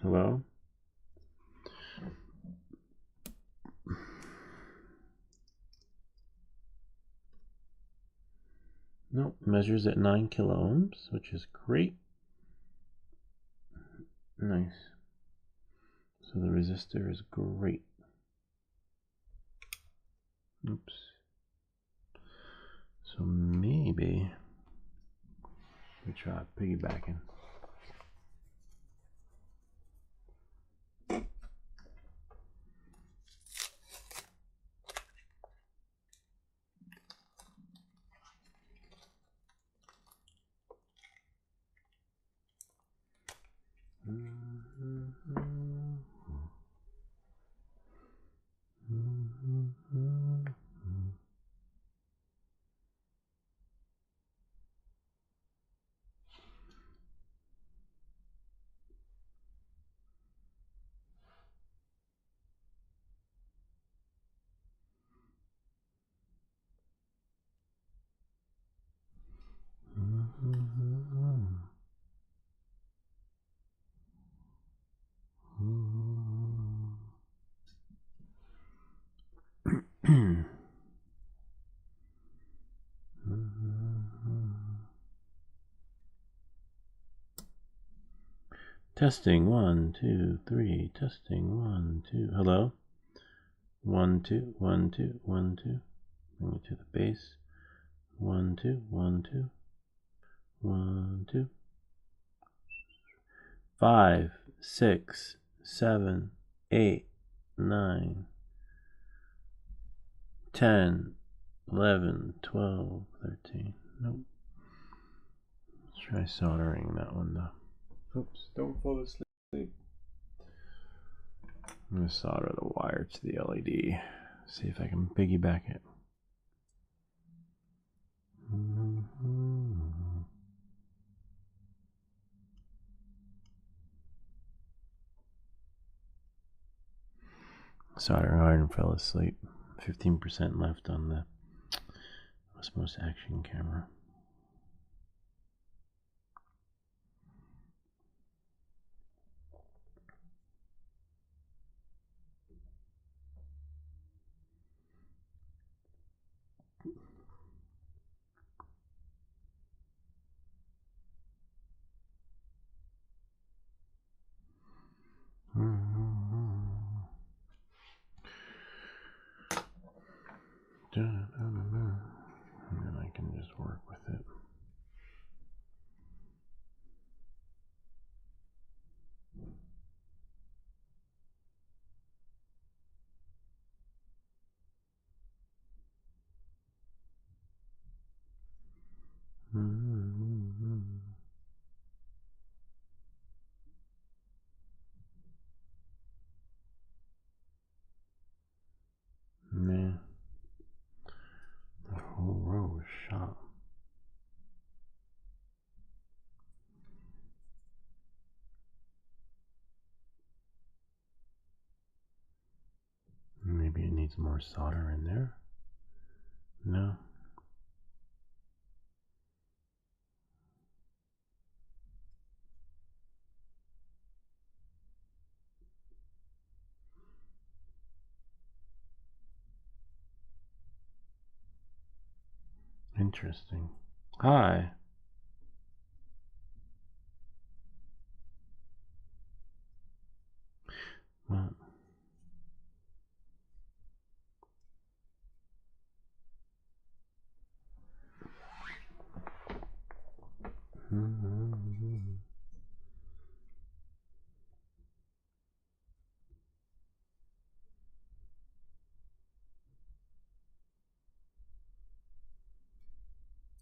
Hello? Nope, measures at 9 kilo ohms, which is great. Nice. So the resistor is great. Oops. So maybe we try piggybacking. Testing 1, 2, 3. Testing 1, 2. Hello? 1, 2, 1, 2, 1, 2. Bring it to the base. 1, 2, 1, 2. 1, 2. 5, 6, 7, 8, 9, 10, 11, 12, 13. Nope. Let's try soldering that one though. Oops, don't fall asleep. I'm going to solder the wire to the LED. See if I can piggyback it. Soldering iron fell asleep. 15% left on the Osmo action camera. And then I can just work with it. Nah. The whole row is shot. Maybe it needs more solder in there. No. Interesting. Hi. What?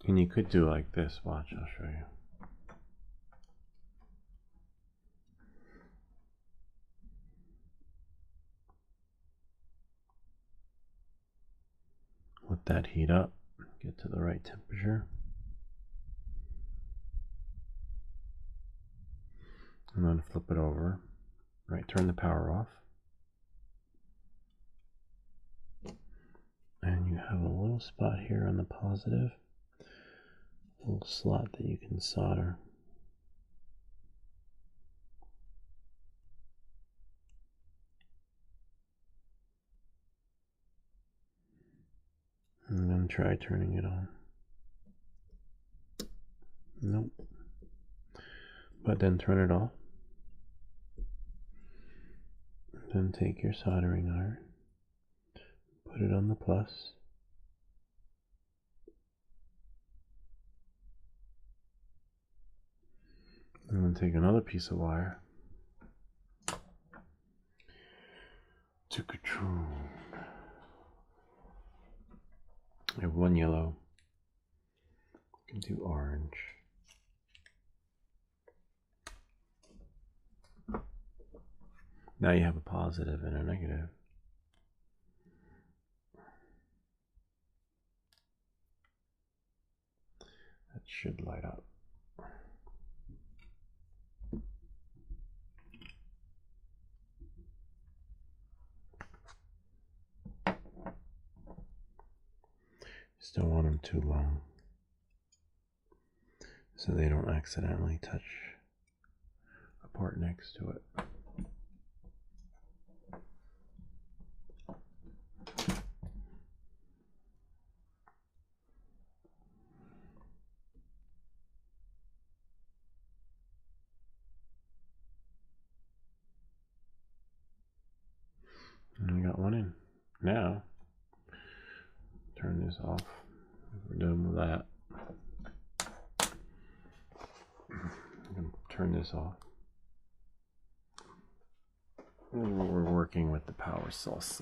And you could do like this. Watch, I'll show you. Let that heat up, get to the right temperature. And then flip it over. Right, turn the power off. And you have a little spot here on the positive. A little slot that you can solder. And then try turning it on. Nope. But then turn it off. Then take your soldering iron, put it on the plus. And then take another piece of wire to control. I have one yellow. You can do orange. Now you have a positive and a negative. That should light up. Just don't want them too long, so they don't accidentally touch a part next to it. And we got one in. Now, turn this off. We're done with that. I'm going to turn this off. And we're working with the power source.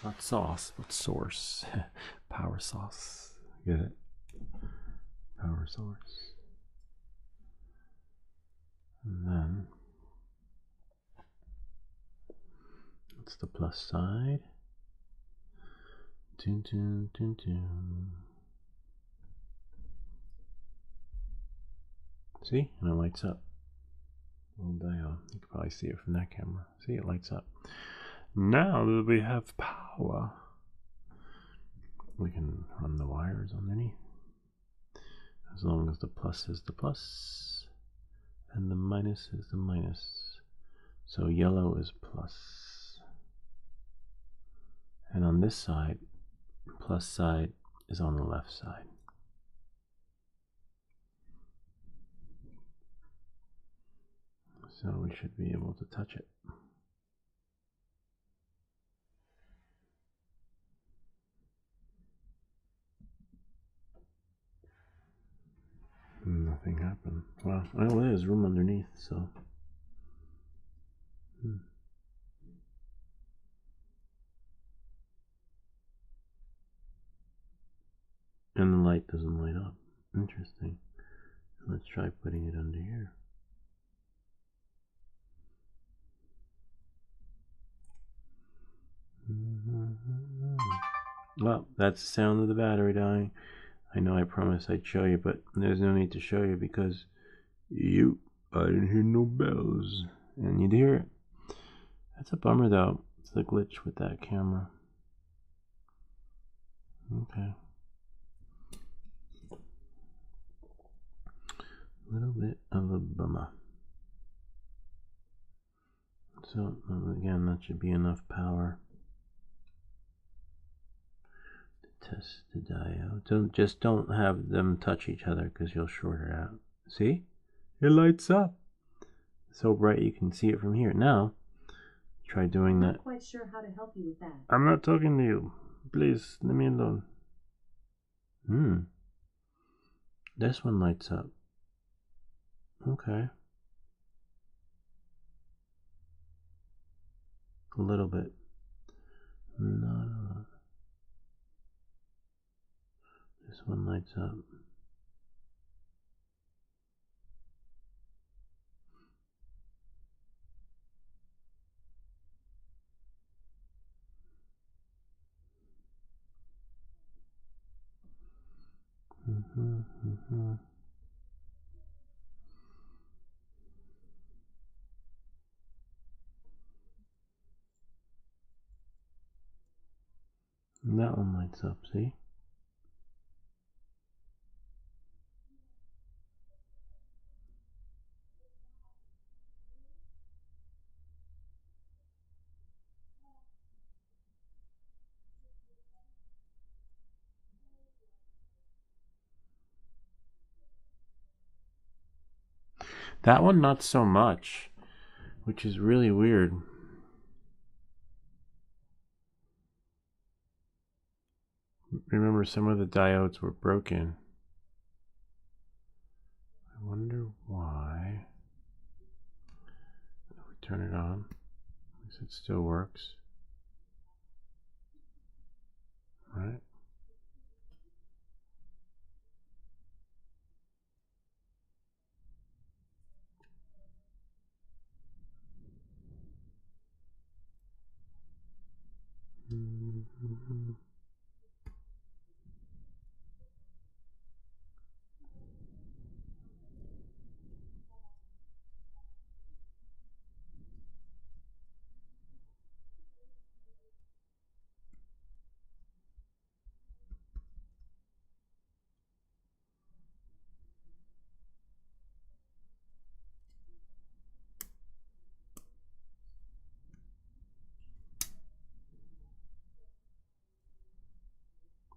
Not sauce, but source. Power source. Get it? power source. And then that's the plus side. Dun, dun, dun, dun. See? And it lights up. Little diode. You can probably see it from that camera. See, it lights up. Now that we have power, we can run the wires underneath. As long as the plus is the plus and the minus is the minus. So yellow is plus. And on this side, plus side is on the left side. So we should be able to touch it. Nothing happened. Well, there's room underneath, so. And the light doesn't light up. Interesting. Let's try putting it under here. Well, that's the sound of the battery dying. I know I promised I'd show you, but there's no need to show you because I didn't hear no bells. And you'd hear it. That's a bummer though. It's the glitch with that camera. Okay. A little bit of a bummer. So again, that should be enough power to test the diode. Don't have them touch each other because you'll short it out. See? It lights up. So bright you can see it from here. Now, try doing that. I'm not quite sure how to help you with that. I'm not talking to you. Please, leave me alone. This one lights up. Okay. A little bit. Not a lot. This one lights up. And that one lights up, see? That one not so much, which is really weird. Remember, some of the diodes were broken. I wonder why. If we turn it on, at least it still works. Right?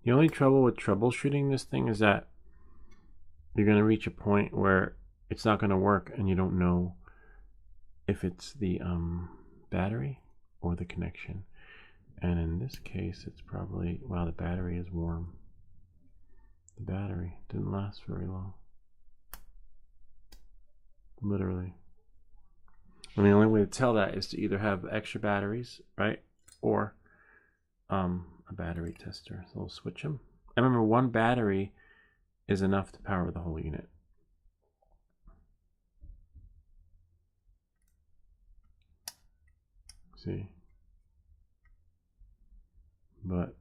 The only trouble with troubleshooting this thing is that you're going to reach a point where it's not going to work and you don't know if it's the battery or the connection. And in this case, it's probably, wow, the battery is warm. The battery didn't last very long. Literally. And the only way to tell that is to either have extra batteries, right? Or a battery tester. So we'll switch them. I remember one battery is enough to power the whole unit. See? But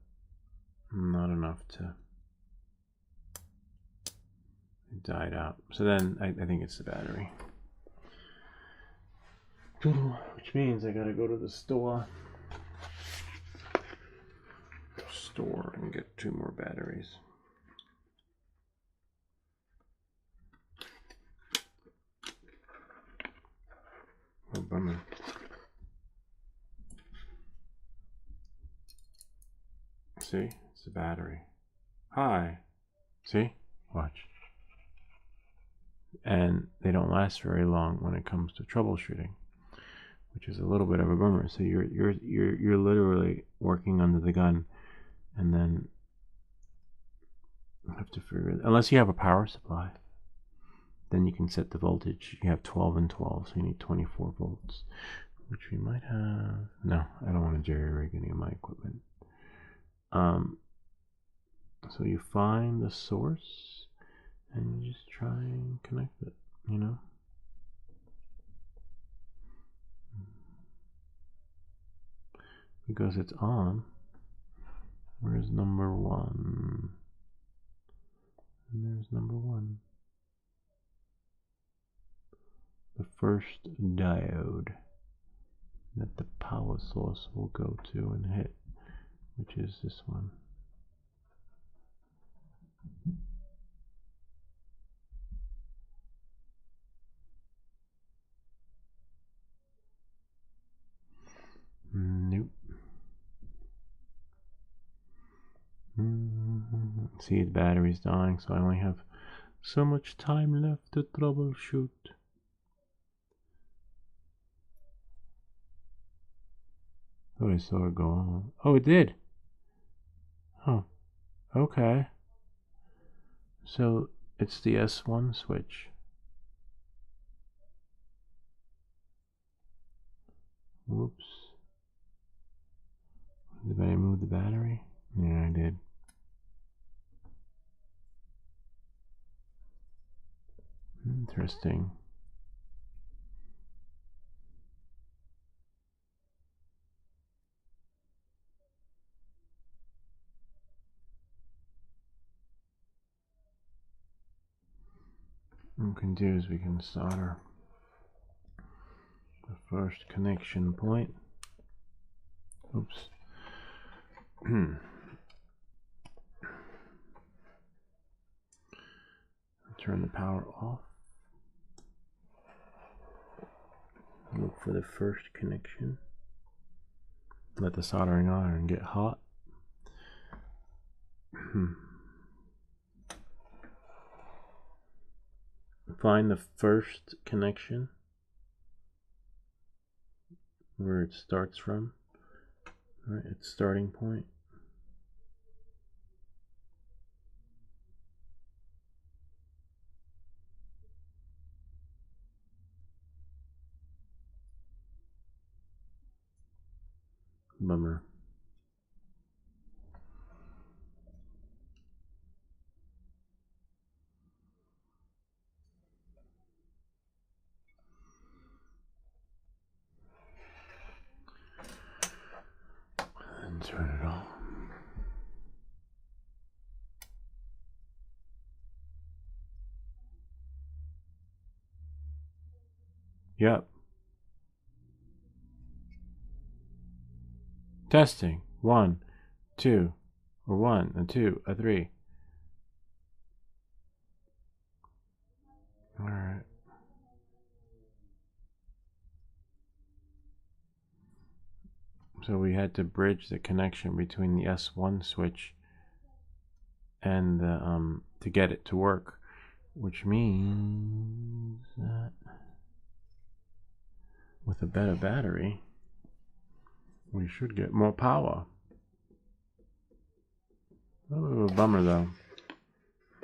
not enough to, it died out. So then I think it's the battery. Which means I gotta go to the store and get 2 more batteries. Oh, bummer. See? It's the battery. Hi. See? Watch. And they don't last very long when it comes to troubleshooting, which is a little bit of a bummer. So you're literally working under the gun, and then you have to figure it, unless you have a power supply, then you can set the voltage. You have 12 and 12, so you need 24 volts, which we might have. No, I don't want to jerry-rig any of my equipment. So you find the source and you just try and connect it, you know. Because it's on. Where's number 1? And there's number 1. The first diode that the power source will go to and hit, which is this one. Nope. See, the battery's dying, so I only have so much time left to troubleshoot. Thought I saw it go on. Oh, it did. Oh, okay. So it's the S1 switch. Whoops. Did I move the battery? Yeah, I did. Interesting. What we can do is we can solder the first connection point. Oops. Turn the power off. Look for the first connection. Let the soldering iron get hot. Find the first connection where it starts from. All right, its starting point. Bummer. And turn it on. Yep. Testing. 1, 2, or 1, a 2, a 3. All right. So we had to bridge the connection between the S1 switch and the to get it to work, which means that with a better battery we should get more power. Oh, bummer though.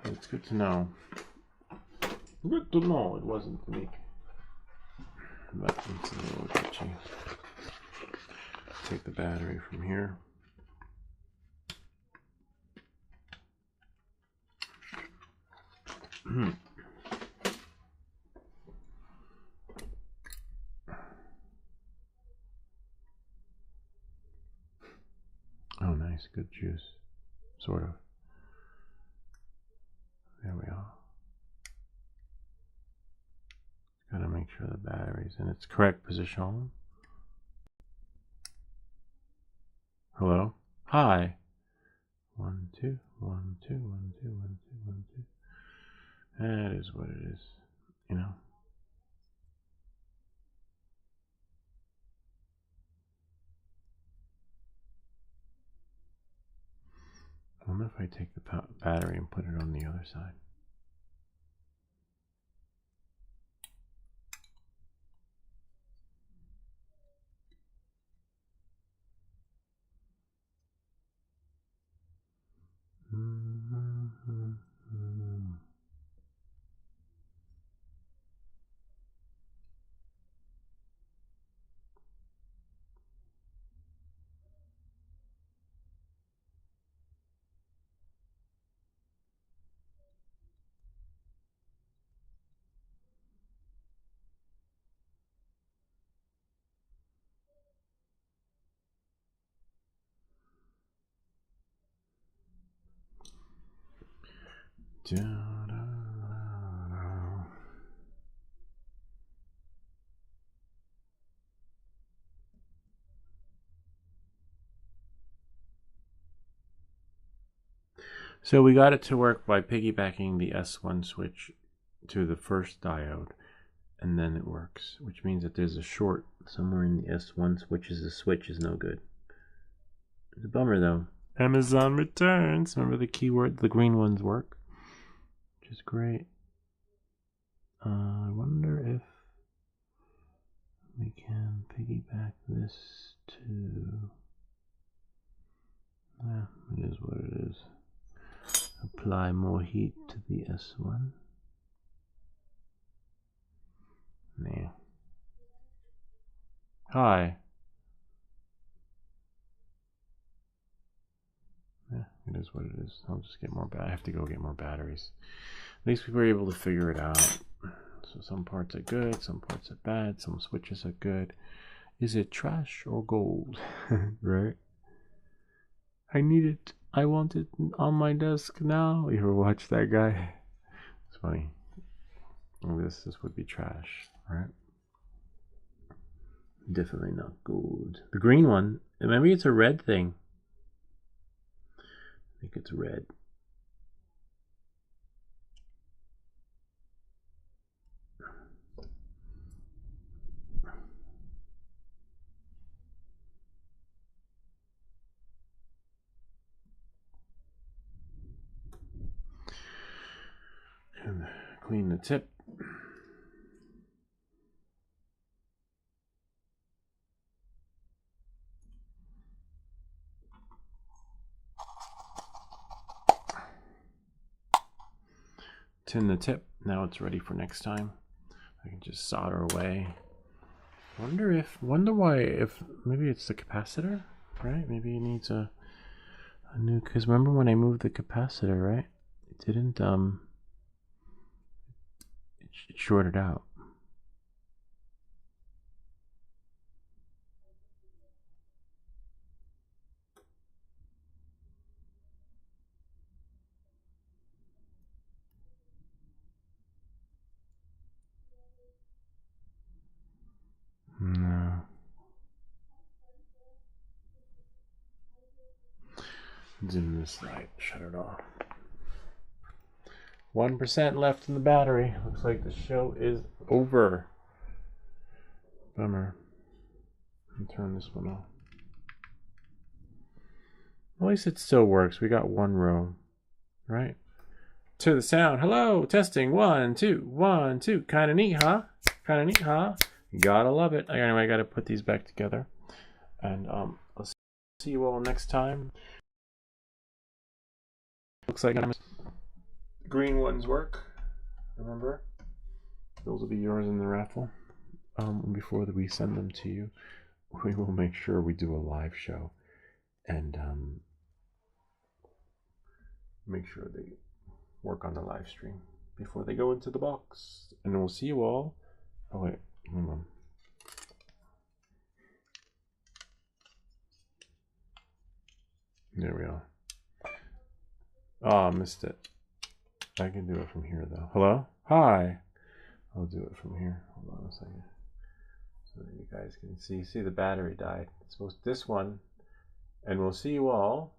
It's good to know. Good to know it wasn't me. But it's a little glitchy. Take the battery from here. Oh, nice, good juice, sort of. There we are. Gotta make sure the battery's in its correct position. Hello? Hi. 1, 2, 1, 2, 1, 2, 1, 2, 1, 2. That is what it is, you know. I wonder if I take the battery and put it on the other side. Da, da, da, da. So we got it to work by piggybacking the S1 switch to the first diode, and then it works, which means that there's a short somewhere in the S1 switches. The switch is no good. It's a bummer though. Amazon returns. Remember the keyword? The green ones work, which is great. I wonder if we can piggyback this to... Yeah, it is what it is. Apply more heat to the S1. Nah. Hi. Yeah, it is what it is. I'll just get more I have to go get more batteries. At least we were able to figure it out. So some parts are good, some parts are bad, some switches are good. Is it trash or gold? Right? I need it. I want it on my desk now. You ever watch that guy? It's funny. This would be trash, right? Definitely not gold. The green one, maybe it's a red thing. I think it's red. And clean the tip. Tin the tip. Now it's ready for next time. I can just solder away. Wonder why, if maybe it's the capacitor, right? Maybe it needs a new, because remember when I moved the capacitor, right? It didn't, it shorted out. No. Dim this light, shut it off. 1% left in the battery. Looks like the show is over. Bummer. Let me turn this one off. At least it still works. We got one row, right? To the sound. Hello, testing. 1, 2, 1, 2. Kind of neat, huh? Kind of neat, huh? Gotta love it. Anyway, I gotta put these back together, and I'll see you all next time. Looks like green ones work. Remember, those will be yours in the raffle. Before we send them to you, we will make sure we do a live show and make sure they work on the live stream. before they go into the box. And we'll see you all. Oh wait, hold on. There we go. Oh, I missed it. I can do it from here though. Hello? Hi. I'll do it from here. Hold on a second. So that you guys can see. See, the battery died. It's supposed this one. And we'll see you all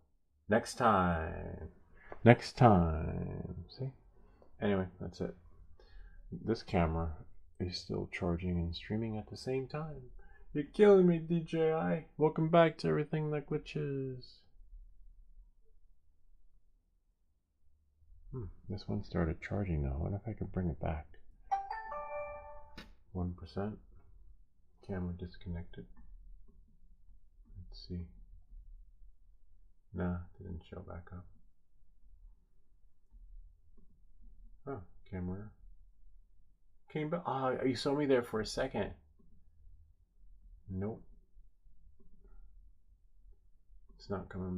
next time. Next time. See? Anyway, that's it. This camera is still charging and streaming at the same time. You're killing me, DJI. Welcome back to Everything That Glitches. This one started charging now. I wonder if I could bring it back. 1%. Camera disconnected. Let's see. Nah, didn't show back up. Oh, camera came back. Oh, you saw me there for a second. Nope. It's not coming